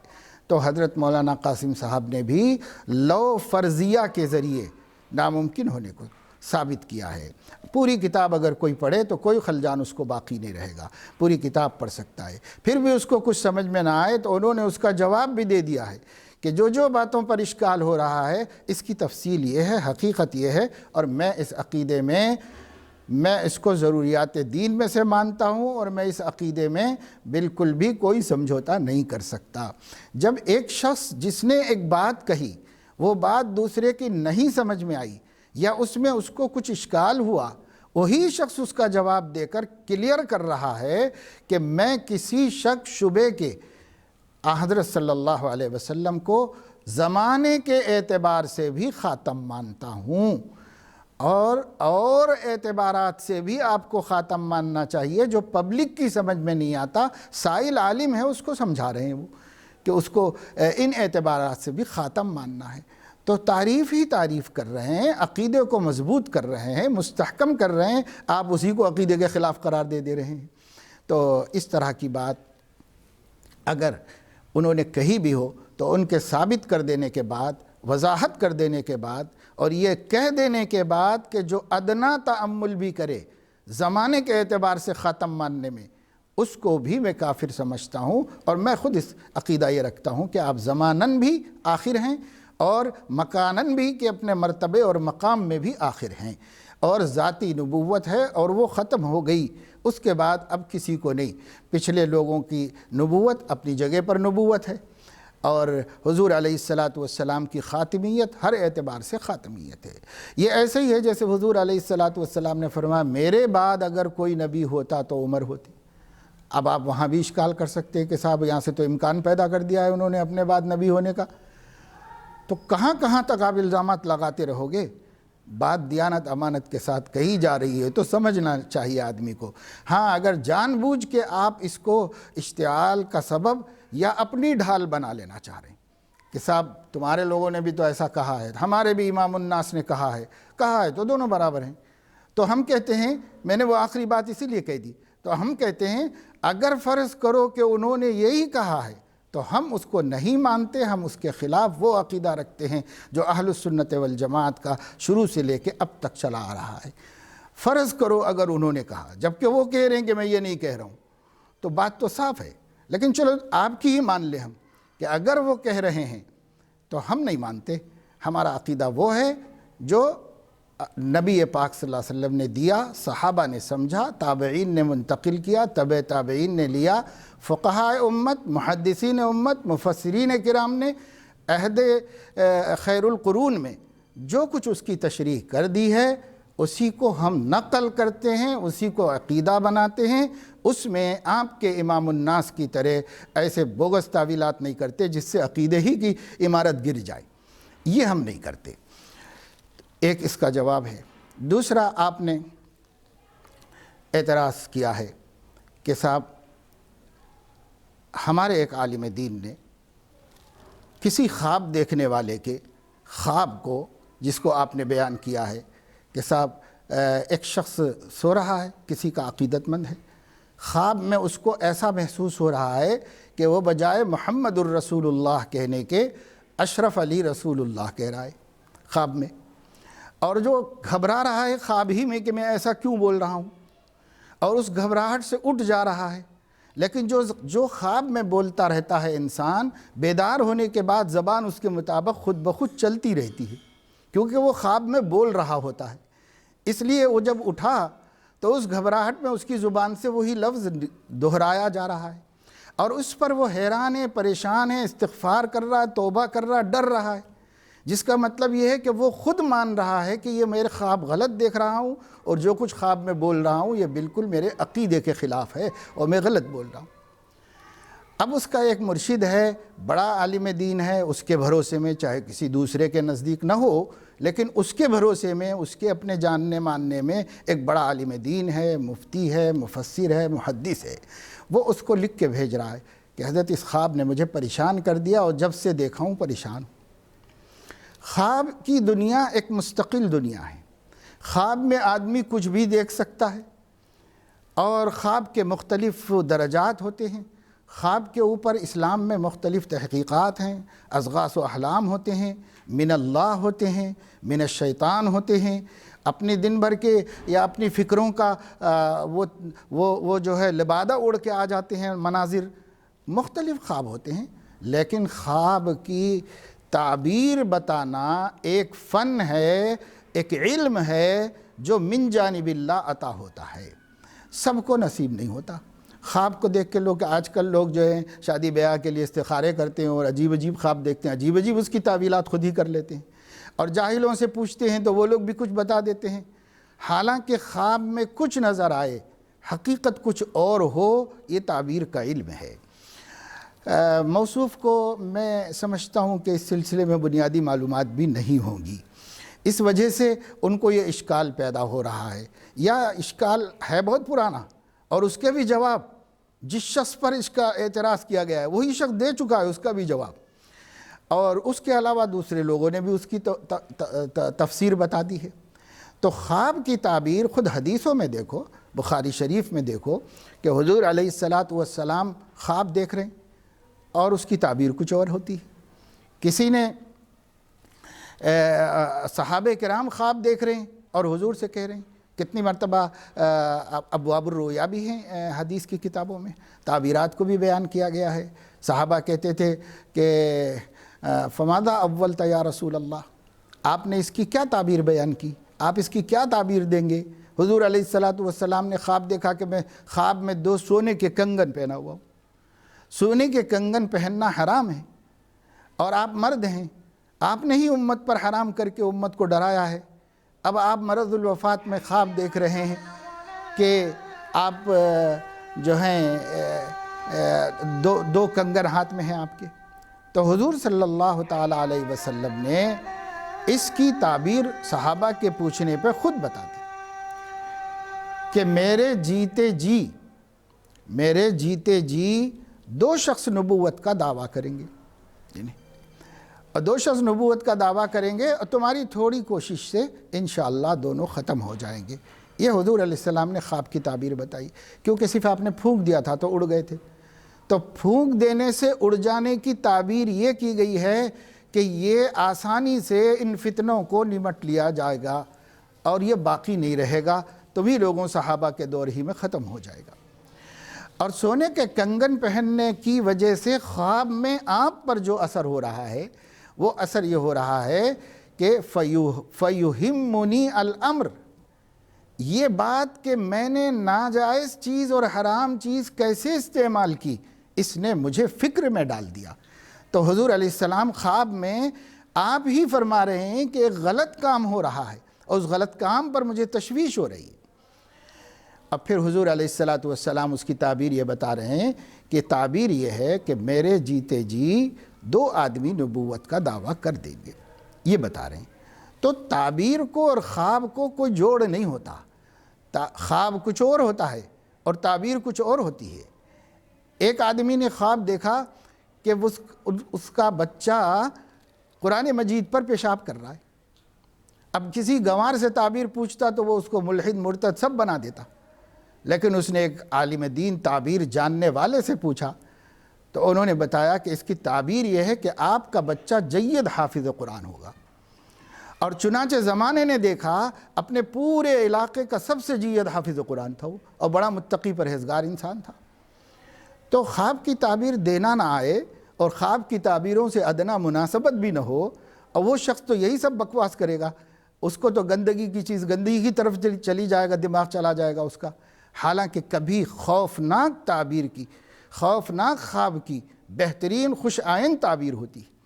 تو حضرت مولانا قاسم صاحب نے بھی لو فرضیہ کے ذریعے ناممکن ہونے کو ثابت کیا ہے۔ پوری کتاب اگر کوئی پڑھے تو کوئی خلجان اس کو باقی نہیں رہے گا، پوری کتاب پڑھ سکتا ہے، پھر بھی اس کو کچھ سمجھ میں نہ آئے تو انہوں نے اس کا جواب بھی دے دیا ہے کہ جو باتوں پر اشکال ہو رہا ہے اس کی تفصیل یہ ہے، حقیقت یہ ہے، اور میں اس عقیدے میں اس کو ضروریات دین میں سے مانتا ہوں، اور میں اس عقیدے میں بالکل بھی کوئی سمجھوتا نہیں کر سکتا۔ جب ایک شخص جس نے ایک بات کہی وہ بات دوسرے کی نہیں سمجھ میں آئی یا اس میں اس کو کچھ اشکال ہوا، وہی شخص اس کا جواب دے کر کلیئر کر رہا ہے کہ میں کسی شک شبے کے حضرت صلی اللہ علیہ وسلم کو زمانے کے اعتبار سے بھی خاتم مانتا ہوں، اور اعتبارات سے بھی آپ کو خاتم ماننا چاہیے جو پبلک کی سمجھ میں نہیں آتا۔ سائل عالم ہے، اس کو سمجھا رہے ہیں وہ کہ اس کو ان اعتبارات سے بھی خاتم ماننا ہے۔ تو تعریف ہی تعریف کر رہے ہیں، عقیدے کو مضبوط کر رہے ہیں، مستحکم کر رہے ہیں، آپ اسی کو عقیدے کے خلاف قرار دے رہے ہیں۔ تو اس طرح کی بات اگر انہوں نے کہی بھی ہو تو ان کے ثابت کر دینے کے بعد، وضاحت کر دینے کے بعد، اور یہ کہہ دینے کے بعد کہ جو ادنا تأمل بھی کرے زمانے کے اعتبار سے خاتم ماننے میں، اس کو بھی میں کافر سمجھتا ہوں، اور میں خود اس عقیدہ یہ رکھتا ہوں کہ آپ زماناً بھی آخر ہیں اور مکاناً بھی کہ اپنے مرتبے اور مقام میں بھی آخر ہیں، اور ذاتی نبوت ہے اور وہ ختم ہو گئی، اس کے بعد اب کسی کو نہیں۔ پچھلے لوگوں کی نبوت اپنی جگہ پر نبوت ہے، اور حضور علیہ السلام کی خاتمیت ہر اعتبار سے خاتمیت ہے۔ یہ ایسے ہی ہے جیسے حضور علیہ السلام نے فرمایا میرے بعد اگر کوئی نبی ہوتا تو عمر ہوتی۔ اب آپ وہاں بھی اشکال کر سکتے ہیں کہ صاحب یہاں سے تو امکان پیدا کر دیا ہے انہوں نے اپنے بعد نبی ہونے کا، تو کہاں کہاں تک آپ الزامات لگاتے رہو گے؟ بات دیانت امانت کے ساتھ کہی جا رہی ہے تو سمجھنا چاہیے آدمی کو۔ ہاں اگر جان بوجھ کے آپ اس کو اشتعال کا سبب یا اپنی ڈھال بنا لینا چاہ رہے ہیں کہ صاحب تمہارے لوگوں نے بھی تو ایسا کہا ہے، ہمارے بھی امام الناس نے کہا ہے تو دونوں برابر ہیں، تو ہم کہتے ہیں، میں نے وہ آخری بات اسی لیے کہہ دی، تو ہم کہتے ہیں اگر فرض کرو کہ انہوں نے یہی کہا ہے تو ہم اس کو نہیں مانتے، ہم اس کے خلاف وہ عقیدہ رکھتے ہیں جو اہل السنت والجماعت کا شروع سے لے کے اب تک چلا آ رہا ہے۔ فرض کرو اگر انہوں نے کہا، جبکہ وہ کہہ رہے ہیں کہ میں یہ نہیں کہہ رہا ہوں، تو بات تو صاف ہے، لیکن چلو آپ کی ہی مان لیں ہم کہ اگر وہ کہہ رہے ہیں تو ہم نہیں مانتے۔ ہمارا عقیدہ وہ ہے جو نبی پاک صلی اللہ علیہ وسلم نے دیا، صحابہ نے سمجھا، تابعین نے منتقل کیا، تبع تابعین نے لیا، فقہاء امت، محدثین امت، مفسرین کرام نے عہد خیر القرون میں جو کچھ اس کی تشریح کر دی ہے اسی کو ہم نقل کرتے ہیں، اسی کو عقیدہ بناتے ہیں، اس میں آپ کے امام الناس کی طرح ایسے بوگس تعویلات نہیں کرتے جس سے عقیدے ہی کی عمارت گر جائے، یہ ہم نہیں کرتے۔ ایک اس کا جواب ہے۔ دوسرا آپ نے اعتراض کیا ہے کہ صاحب ہمارے ایک عالم دین نے کسی خواب دیکھنے والے کے خواب کو، جس کو آپ نے بیان کیا ہے کہ صاحب ایک شخص سو رہا ہے، کسی کا عقیدت مند ہے، خواب میں اس کو ایسا محسوس ہو رہا ہے کہ وہ بجائے محمد الرسول اللہ کہنے کے اشرف علی رسول اللہ کہہ رہا ہے، خواب میں، اور جو گھبرا رہا ہے خواب ہی میں کہ میں ایسا کیوں بول رہا ہوں، اور اس گھبراہٹ سے اٹھ جا رہا ہے۔ لیکن جو خواب میں بولتا رہتا ہے انسان، بیدار ہونے کے بعد زبان اس کے مطابق خود بخود چلتی رہتی ہے، کیونکہ وہ خواب میں بول رہا ہوتا ہے۔ اس لیے وہ جب اٹھا تو اس گھبراہٹ میں اس کی زبان سے وہی لفظ دہرایا جا رہا ہے، اور اس پر وہ حیران ہے، پریشان ہے، استغفار کر رہا ہے، توبہ کر رہا ہے، ڈر رہا ہے، جس کا مطلب یہ ہے کہ وہ خود مان رہا ہے کہ یہ میرے خواب غلط دیکھ رہا ہوں، اور جو کچھ خواب میں بول رہا ہوں یہ بالکل میرے عقیدے کے خلاف ہے اور میں غلط بول رہا ہوں۔ اب اس کا ایک مرشد ہے، بڑا عالم دین ہے، اس کے بھروسے میں، چاہے کسی دوسرے کے نزدیک نہ ہو، لیکن اس کے بھروسے میں، اس کے اپنے جاننے ماننے میں ایک بڑا عالم دین ہے، مفتی ہے، مفسر ہے، محدث ہے، وہ اس کو لکھ کے بھیج رہا ہے کہ حضرت اس خواب نے مجھے پریشان کر دیا اور جب سے دیکھا ہوں پریشان ہوں۔ خواب کی دنیا ایک مستقل دنیا ہے، خواب میں آدمی کچھ بھی دیکھ سکتا ہے، اور خواب کے مختلف درجات ہوتے ہیں۔ خواب کے اوپر اسلام میں مختلف تحقیقات ہیں، اضغاث و احلام ہوتے ہیں، من اللہ ہوتے ہیں، من الشیطان ہوتے ہیں، اپنے دن بھر کے یا اپنی فکروں کا وہ جو ہے لبادہ اڑ کے آ جاتے ہیں مناظر، مختلف خواب ہوتے ہیں۔ لیکن خواب کی تعبیر بتانا ایک فن ہے، ایک علم ہے جو من جانب اللہ عطا ہوتا ہے، سب کو نصیب نہیں ہوتا۔ خواب کو دیکھ کے آج کل لوگ جو ہیں شادی بیاہ کے لیے استخارے کرتے ہیں اور عجیب عجیب خواب دیکھتے ہیں، عجیب عجیب اس کی تعویلات خود ہی کر لیتے ہیں، اور جاہلوں سے پوچھتے ہیں تو وہ لوگ بھی کچھ بتا دیتے ہیں، حالانکہ خواب میں کچھ نظر آئے، حقیقت کچھ اور ہو، یہ تعبیر کا علم ہے۔ موصوف کو میں سمجھتا ہوں کہ اس سلسلے میں بنیادی معلومات بھی نہیں ہوں گی، اس وجہ سے ان کو یہ اشکال پیدا ہو رہا ہے، یا اشکال ہے بہت پرانا، اور اس کے بھی جواب جس شخص پر اس کا اعتراض کیا گیا ہے وہی شخص دے چکا ہے اس کا بھی جواب، اور اس کے علاوہ دوسرے لوگوں نے بھی اس کی تفسیر بتا دی ہے۔ تو خواب کی تعبیر خود حدیثوں میں دیکھو، بخاری شریف میں دیکھو کہ حضور علیہ السلام خواب دیکھ رہے ہیں اور اس کی تعبیر کچھ اور ہوتی ہے۔ کسی نے صحابہ کرام خواب دیکھ رہے ہیں اور حضور سے کہہ رہے ہیں، کتنی مرتبہ ابواب الرؤیا بھی ہیں حدیث کی کتابوں میں، تعبیرات کو بھی بیان کیا گیا ہے۔ صحابہ کہتے تھے کہ فماذا اولت یا رسول اللہ، آپ نے اس کی کیا تعبیر بیان کی، آپ اس کی کیا تعبیر دیں گے؟ حضور علیہ السلام نے خواب دیکھا کہ میں خواب میں 2 سونے کے کنگن پہنا ہوا ہوں، سونے کے کنگن پہننا حرام ہے، اور آپ مرد ہیں، آپ نے ہی امت پر حرام کر کے امت کو ڈرایا ہے۔ اب آپ مرض الوفات میں خواب دیکھ رہے ہیں کہ آپ جو ہیں 2 کنگن ہاتھ میں ہیں آپ کے، تو حضور صلی اللہ تعالیٰ علیہ وسلم نے اس کی تعبیر صحابہ کے پوچھنے پہ خود بتا دی کہ میرے جیتے جی 2 شخص نبوت کا دعویٰ کریں گے، اور 2 شخص نبوت کا دعویٰ کریں گے، اور تمہاری تھوڑی کوشش سے انشاءاللہ دونوں ختم ہو جائیں گے۔ یہ حضور علیہ السلام نے خواب کی تعبیر بتائی، کیونکہ صرف آپ نے پھونک دیا تھا تو اڑ گئے تھے، تو پھونک دینے سے اڑ جانے کی تعبیر یہ کی گئی ہے کہ یہ آسانی سے ان فتنوں کو نمٹ لیا جائے گا اور یہ باقی نہیں رہے گا، تمہیں لوگوں صحابہ کے دور ہی میں ختم ہو جائے گا۔ اور سونے کے کنگن پہننے کی وجہ سے خواب میں آپ پر جو اثر ہو رہا ہے وہ اثر یہ ہو رہا ہے کہ فَيُهِمُّنِي الْأَمْرِ، یہ بات کہ میں نے ناجائز چیز اور حرام چیز کیسے استعمال کی، اس نے مجھے فکر میں ڈال دیا۔ تو حضور علیہ السلام خواب میں آپ ہی فرما رہے ہیں کہ ایک غلط کام ہو رہا ہے اور اس غلط کام پر مجھے تشویش ہو رہی ہے۔ اب پھر حضور علیہ السلام اس کی تعبیر یہ بتا رہے ہیں کہ تعبیر یہ ہے کہ میرے جیتے جی 2 آدمی نبوت کا دعویٰ کر دیں گے، یہ بتا رہے ہیں۔ تو تعبیر کو اور خواب کو کوئی جوڑ نہیں ہوتا، خواب کچھ اور ہوتا ہے اور تعبیر کچھ اور ہوتی ہے۔ ایک آدمی نے خواب دیکھا کہ اس کا بچہ قرآن مجید پر پیشاب کر رہا ہے، اب کسی گنوار سے تعبیر پوچھتا تو وہ اس کو ملحد مرتد سب بنا دیتا، لیکن اس نے ایک عالم دین تعبیر جاننے والے سے پوچھا تو انہوں نے بتایا کہ اس کی تعبیر یہ ہے کہ آپ کا بچہ جید حافظ قرآن ہوگا، اور چنانچہ زمانے نے دیکھا اپنے پورے علاقے کا سب سے جید حافظ قرآن تھا وہ، اور بڑا متقی پرہیزگار انسان تھا۔ تو خواب کی تعبیر دینا نہ آئے اور خواب کی تعبیروں سے ادنا مناسبت بھی نہ ہو، اور وہ شخص تو یہی سب بکواس کرے گا، اس کو تو گندگی کی چیز گندگی کی طرف چلی جائے گا، دماغ چلا جائے گا اس کا۔ حالانکہ کبھی خوفناک تعبیر کی، خوفناک خواب کی بہترین خوش آئند تعبیر ہوتی ہے،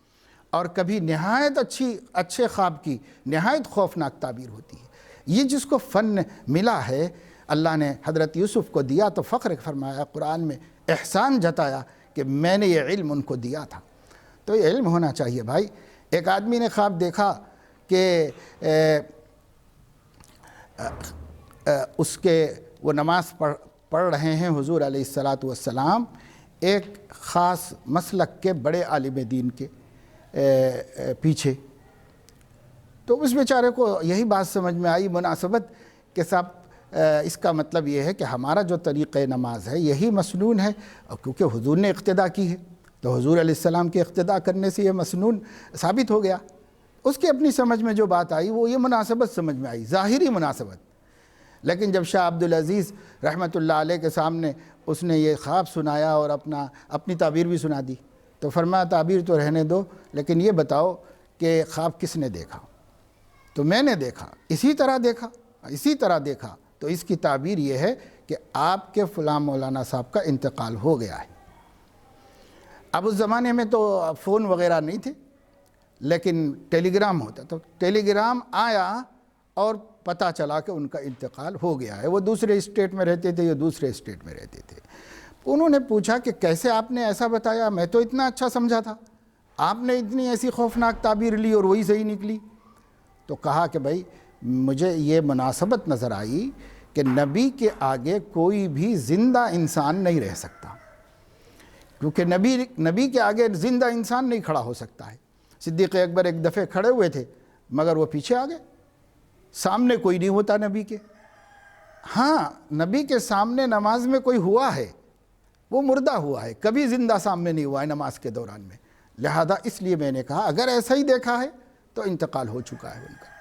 اور کبھی نہایت اچھے خواب کی نہایت خوفناک تعبیر ہوتی ہے۔ یہ جس کو فن ملا ہے، اللہ نے حضرت یوسف کو دیا تو فخر فرمایا، قرآن میں احسان جتایا کہ میں نے یہ علم ان کو دیا تھا۔ تو یہ علم ہونا چاہیے بھائی۔ ایک آدمی نے خواب دیکھا کہ اس کے وہ نماز پڑھ رہے ہیں حضور علیہ السلام ایک خاص مسلک کے بڑے عالم دین کے پیچھے۔ تو اس بیچارے کو یہی بات سمجھ میں آئی مناسبت کہ صاحب اس کا مطلب یہ ہے کہ ہمارا جو طریقہ نماز ہے یہی مسنون ہے، اور کیونکہ حضور نے اقتداء کی ہے تو حضور علیہ السلام کے اقتداء کرنے سے یہ مسنون ثابت ہو گیا۔ اس کی اپنی سمجھ میں جو بات آئی وہ یہ مناسبت سمجھ میں آئی، ظاہری مناسبت۔ لیکن جب شاہ عبدالعزیز رحمۃ اللہ علیہ کے سامنے اس نے یہ خواب سنایا اور اپنی تعبیر بھی سنا دی، تو فرمایا تعبیر تو رہنے دو، لیکن یہ بتاؤ کہ خواب کس نے دیکھا؟ تو میں نے دیکھا، اسی طرح دیکھا۔ تو اس کی تعبیر یہ ہے کہ آپ کے فلاں مولانا صاحب کا انتقال ہو گیا ہے۔ اب اس زمانے میں تو فون وغیرہ نہیں تھے، لیکن ٹیلی گرام ہوتا، تو ٹیلی گرام آیا اور پتہ چلا کہ ان کا انتقال ہو گیا ہے۔ وہ دوسرے اسٹیٹ میں رہتے تھے، یہ دوسرے اسٹیٹ میں رہتے تھے۔ انہوں نے پوچھا کہ کیسے آپ نے ایسا بتایا، میں تو اتنا اچھا سمجھا تھا، آپ نے اتنی ایسی خوفناک تعبیر لی اور وہی صحیح نکلی۔ تو کہا کہ بھائی مجھے یہ مناسبت نظر آئی کہ نبی کے آگے کوئی بھی زندہ انسان نہیں رہ سکتا، کیونکہ نبی کے آگے زندہ انسان نہیں کھڑا ہو سکتا ہے۔ صدیق اکبر ایک دفعہ کھڑے ہوئے تھے مگر وہ پیچھے آ گئے، سامنے کوئی نہیں ہوتا نبی کے۔ ہاں، نبی کے سامنے نماز میں کوئی ہوا ہے، وہ مردہ ہوا ہے، کبھی زندہ سامنے نہیں ہوا ہے نماز کے دوران میں۔ لہذا اس لیے میں نے کہا اگر ایسا ہی دیکھا ہے تو انتقال ہو چکا ہے ان کا۔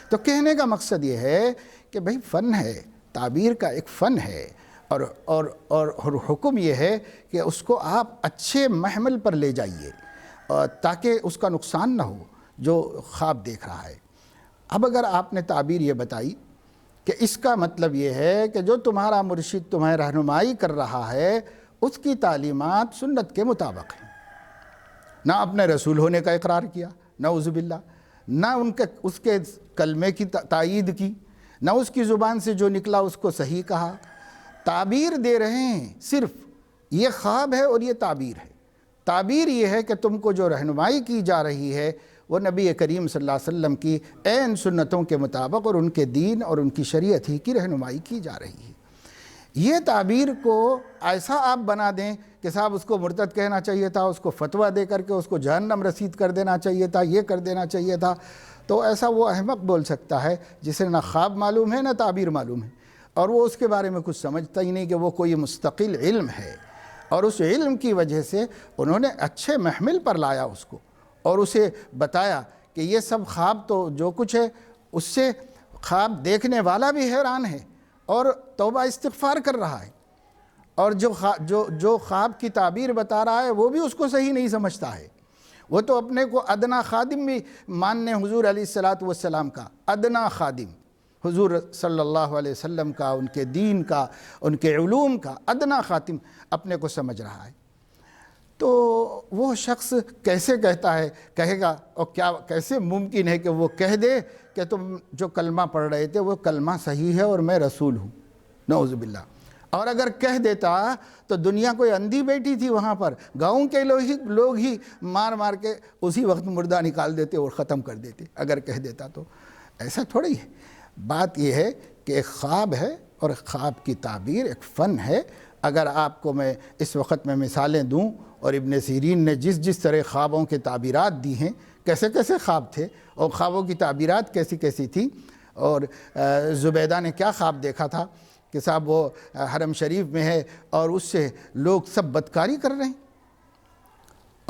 تو کہنے کا مقصد یہ ہے کہ بھئی فن ہے، تعبیر کا ایک فن ہے، اور حکم یہ ہے کہ اس کو آپ اچھے محمل پر لے جائیے تاکہ اس کا نقصان نہ ہو جو خواب دیکھ رہا ہے۔ اب اگر آپ نے تعبیر یہ بتائی کہ اس کا مطلب یہ ہے کہ جو تمہارا مرشد تمہیں رہنمائی کر رہا ہے اس کی تعلیمات سنت کے مطابق ہیں، نہ اپنے رسول ہونے کا اقرار کیا نعوذ باللہ، نہ اس کے کلمے کی تائید کی، نہ اس کی زبان سے جو نکلا اس کو صحیح کہا، تعبیر دے رہے ہیں صرف یہ خواب ہے اور یہ تعبیر ہے۔ تعبیر یہ ہے کہ تم کو جو رہنمائی کی جا رہی ہے وہ نبی کریم صلی اللہ علیہ وسلم کی عین سنتوں کے مطابق اور ان کے دین اور ان کی شریعت ہی کی رہنمائی کی جا رہی ہے۔ یہ تعبیر کو ایسا آپ بنا دیں کہ صاحب اس کو مرتد کہنا چاہیے تھا، اس کو فتویٰ دے کر کے اس کو جہنم رسید کر دینا چاہیے تھا، یہ کر دینا چاہیے تھا، تو ایسا وہ احمق بول سکتا ہے جسے نہ خواب معلوم ہے نہ تعبیر معلوم ہے، اور وہ اس کے بارے میں کچھ سمجھتا ہی نہیں کہ وہ کوئی مستقل علم ہے۔ اور اس علم کی وجہ سے انہوں نے اچھے محمل پر لایا اس کو، اور اسے بتایا کہ یہ سب خواب تو جو کچھ ہے اس سے خواب دیکھنے والا بھی حیران ہے اور توبہ استغفار کر رہا ہے، اور جو خواب کی تعبیر بتا رہا ہے وہ بھی اس کو صحیح نہیں سمجھتا ہے۔ وہ تو اپنے کو ادنا خادم بھی ماننے حضور علیہ السلام کا، ادنا خادم حضور صلی اللہ علیہ وسلم کا، ان کے دین کا، ان کے علوم کا ادنا خاتم اپنے کو سمجھ رہا ہے۔ تو وہ شخص کیسے کہے گا، اور کیسے ممکن ہے کہ وہ کہہ دے کہ تم جو کلمہ پڑھ رہے تھے وہ کلمہ صحیح ہے اور میں رسول ہوں، نعوذ باللہ۔ اور اگر کہہ دیتا تو دنیا کوئی اندھی بیٹھی تھی وہاں پر، گاؤں کے لوگ ہی مار کے اسی وقت مردہ نکال دیتے اور ختم کر دیتے اگر کہہ دیتا تو۔ ایسا تھوڑی ہے، بات یہ ہے کہ ایک خواب ہے اور خواب کی تعبیر ایک فن ہے۔ اگر آپ کو میں اس وقت میں مثالیں دوں، اور ابن سیرین نے جس طرح خوابوں کے تعبیرات دی ہیں، کیسے کیسے خواب تھے اور خوابوں کی تعبیرات کیسی کیسی تھیں، اور زبیدہ نے کیا خواب دیکھا تھا کہ صاحب وہ حرم شریف میں ہے اور اس سے لوگ سب بدکاری کر رہے ہیں،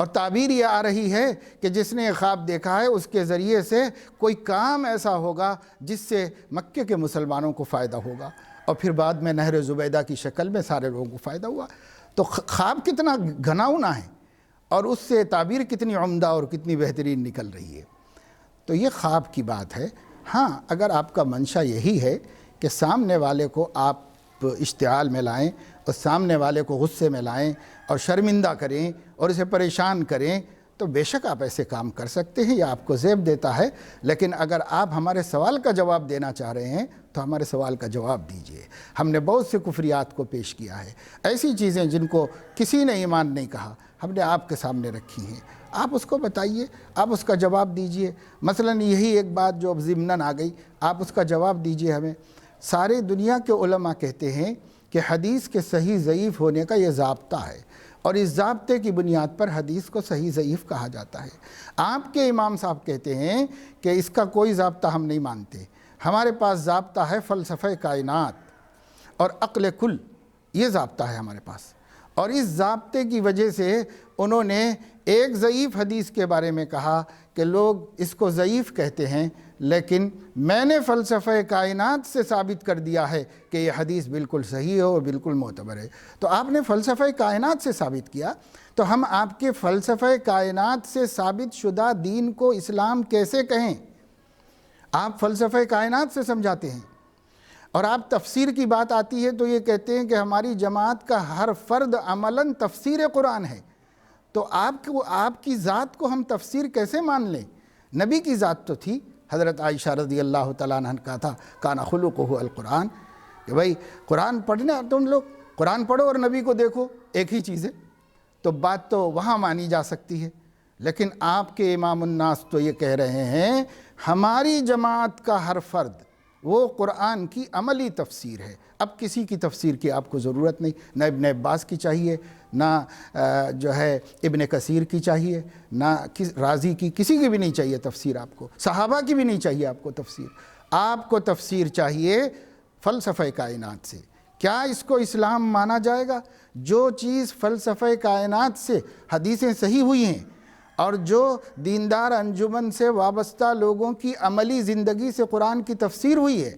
اور تعبیر یہ آ رہی ہے کہ جس نے خواب دیکھا ہے اس کے ذریعے سے کوئی کام ایسا ہوگا جس سے مکے کے مسلمانوں کو فائدہ ہوگا، اور پھر بعد میں نہر زبیدہ کی شکل میں سارے لوگوں کو فائدہ ہوا۔ تو خواب کتنا گھناؤنا ہے اور اس سے تعبیر کتنی عمدہ اور کتنی بہترین نکل رہی ہے۔ تو یہ خواب کی بات ہے۔ ہاں، اگر آپ کا منشا یہی ہے کہ سامنے والے کو آپ اشتعال میں لائیں اور سامنے والے کو غصے میں لائیں اور شرمندہ کریں اور اسے پریشان کریں، تو بے شک آپ ایسے کام کر سکتے ہیں، یہ آپ کو زیب دیتا ہے۔ لیکن اگر آپ ہمارے سوال کا جواب دینا چاہ رہے ہیں تو ہمارے سوال کا جواب دیجئے۔ ہم نے بہت سے کفریات کو پیش کیا ہے، ایسی چیزیں جن کو کسی نے ایمان نہیں کہا، ہم نے آپ کے سامنے رکھی ہیں، آپ اس کو بتائیے، آپ اس کا جواب دیجئے۔ مثلا یہی ایک بات جو اب ضمناً آ گئی، آپ اس کا جواب دیجئے ہمیں۔ سارے دنیا کے علماء کہتے ہیں کہ حدیث کے صحیح ضعیف ہونے کا یہ ضابطہ ہے، اور اس ضابطے کی بنیاد پر حدیث کو صحیح ضعیف کہا جاتا ہے۔ آپ کے امام صاحب کہتے ہیں کہ اس کا کوئی ضابطہ ہم نہیں مانتے، ہمارے پاس ضابطہ ہے فلسفہ کائنات اور عقل کل، یہ ضابطہ ہے ہمارے پاس۔ اور اس ضابطے کی وجہ سے انہوں نے ایک ضعیف حدیث کے بارے میں کہا کہ لوگ اس کو ضعیف کہتے ہیں، لیکن میں نے فلسفہ کائنات سے ثابت کر دیا ہے کہ یہ حدیث بالکل صحیح ہے اور بالکل معتبر ہے۔ تو آپ نے فلسفہ کائنات سے ثابت کیا، تو ہم آپ کے فلسفہ کائنات سے ثابت شدہ دین کو اسلام کیسے کہیں؟ آپ فلسفہ کائنات سے سمجھاتے ہیں، اور آپ تفسیر کی بات آتی ہے تو یہ کہتے ہیں کہ ہماری جماعت کا ہر فرد عملاً تفسیر قرآن ہے۔ تو آپ کی ذات کو ہم تفسیر کیسے مان لیں؟ نبی کی ذات تو تھی، حضرت عائشہ رضی اللہ تعالیٰ عنہ کہا تھا کان خلقہ القرآن، کہ بھائی قرآن پڑھنا، تم لوگ قرآن پڑھو اور نبی کو دیکھو، ایک ہی چیز ہے۔ تو بات تو وہاں مانی جا سکتی ہے، لیکن آپ کے امام الناس تو یہ کہہ رہے ہیں ہماری جماعت کا ہر فرد وہ قرآن کی عملی تفسیر ہے۔ اب کسی کی تفسیر کی آپ کو ضرورت نہیں، نہ ابن عباس کی چاہیے، نہ جو ہے ابن کثیر کی چاہیے، نہ رازی کی، کسی کی بھی نہیں چاہیے تفسیر آپ کو، صحابہ کی بھی نہیں چاہیے آپ کو تفسیر۔ آپ کو تفسیر چاہیے فلسفہ کائنات سے۔ کیا اس کو اسلام مانا جائے گا؟ جو چیز فلسفہ کائنات سے حدیثیں صحیح ہوئی ہیں اور جو دیندار انجمن سے وابستہ لوگوں کی عملی زندگی سے قرآن کی تفسیر ہوئی ہے،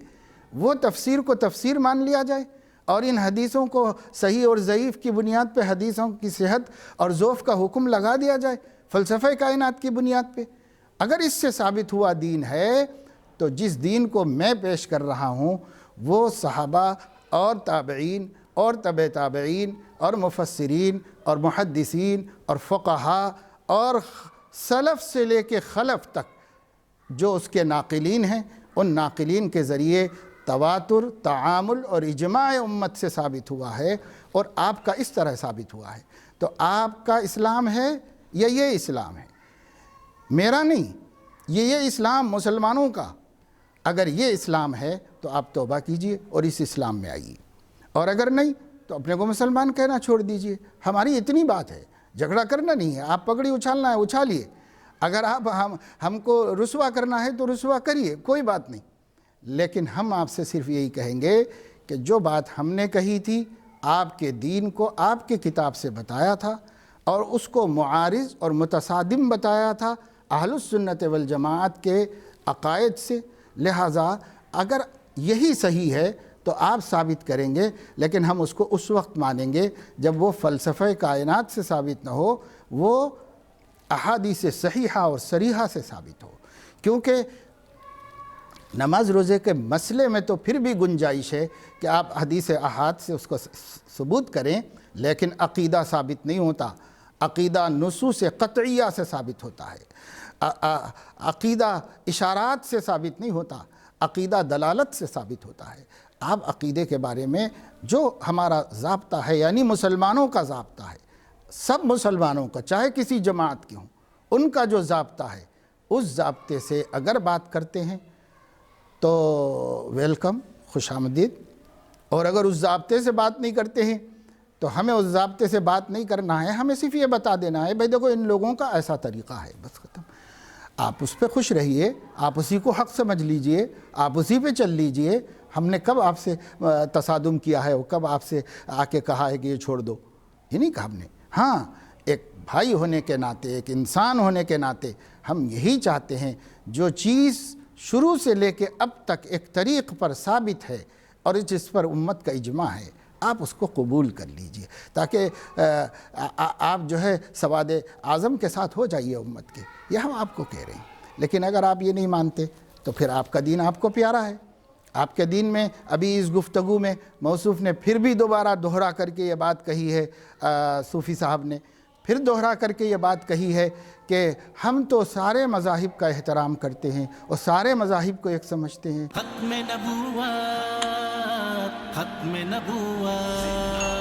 وہ تفسیر کو تفسیر مان لیا جائے، اور ان حدیثوں کو صحیح اور ضعیف کی بنیاد پہ حدیثوں کی صحت اور ضعف کا حکم لگا دیا جائے فلسفہ کائنات کی بنیاد پہ۔ اگر اس سے ثابت ہوا دین ہے، تو جس دین کو میں پیش کر رہا ہوں وہ صحابہ اور تابعین اور تبع تابعین اور مفسرین اور محدثین اور فقہاء اور سلف سے لے کے خلف تک جو اس کے ناقلین ہیں، ان ناقلین کے ذریعے تواتر، تعامل اور اجماع امت سے ثابت ہوا ہے، اور آپ کا اس طرح ثابت ہوا ہے۔ تو آپ کا اسلام ہے یا یہ اسلام ہے؟ میرا نہیں، یہ اسلام مسلمانوں کا۔ اگر یہ اسلام ہے تو آپ توبہ کیجئے اور اس اسلام میں آئیے، اور اگر نہیں تو اپنے کو مسلمان کہنا چھوڑ دیجئے۔ ہماری اتنی بات ہے، جھگڑا کرنا نہیں ہے۔ آپ پگڑی اچھالنا ہے اچھالیے، اگر آپ ہم کو رسوا کرنا ہے تو رسوا کریے، کوئی بات نہیں۔ لیکن ہم آپ سے صرف یہی کہیں گے کہ جو بات ہم نے کہی تھی، آپ کے دین کو آپ کے کتاب سے بتایا تھا اور اس کو معارض اور متصادم بتایا تھا اہل السنت والجماعت کے عقائد سے، لہٰذا اگر یہی صحیح ہے تو آپ ثابت کریں گے، لیکن ہم اس کو اس وقت مانیں گے جب وہ فلسفہ کائنات سے ثابت نہ ہو، وہ احادیث صحیحہ اور صریحہ سے ثابت ہو۔ کیونکہ نماز روزے کے مسئلے میں تو پھر بھی گنجائش ہے کہ آپ حدیث احاد سے اس کو ثبوت کریں، لیکن عقیدہ ثابت نہیں ہوتا۔ عقیدہ نصوص قطعیہ سے ثابت ہوتا ہے، عقیدہ اشارات سے ثابت نہیں ہوتا، عقیدہ دلالت سے ثابت ہوتا ہے۔ آپ عقیدے کے بارے میں جو ہمارا ضابطہ ہے، یعنی مسلمانوں کا ضابطہ ہے، سب مسلمانوں کا، چاہے کسی جماعت کے ہوں، ان کا جو ضابطہ ہے، اس ضابطے سے اگر بات کرتے ہیں تو ویلکم، خوش آمدید، اور اگر اس ضابطے سے بات نہیں کرتے ہیں تو ہمیں اس ضابطے سے بات نہیں کرنا ہے، ہمیں صرف یہ بتا دینا ہے بھئی دیکھو ان لوگوں کا ایسا طریقہ ہے، بس ختم۔ آپ اس پہ خوش رہیے، آپ اسی کو حق سمجھ لیجئے، آپ اسی پہ چل لیجئے۔ ہم نے کب آپ سے تصادم کیا ہے، کب آپ سے آ کے کہا ہے کہ یہ چھوڑ دو؟ یہ نہیں کہا ہم نے۔ ہاں، ایک بھائی ہونے کے ناطے، ایک انسان ہونے کے ناطے ہم یہی چاہتے ہیں جو چیز شروع سے لے کے اب تک ایک طریق پر ثابت ہے اور جس پر امت کا اجماع ہے، آپ اس کو قبول کر لیجئے تاکہ آپ جو ہے سواد اعظم کے ساتھ ہو جائیے امت کے، یہ ہم آپ کو کہہ رہے ہیں۔ لیکن اگر آپ یہ نہیں مانتے تو پھر آپ کا دین آپ کو پیارا ہے۔ آپ کے دین میں ابھی اس گفتگو میں موصوف نے پھر بھی دوبارہ دوہرا کر کے یہ بات کہی ہے، صوفی صاحب نے پھر دوہرا کر کے یہ بات کہی ہے کہ ہم تو سارے مذاہب کا احترام کرتے ہیں اور سارے مذاہب کو ایک سمجھتے ہیں۔ ختم نبوت، ختم نبوت۔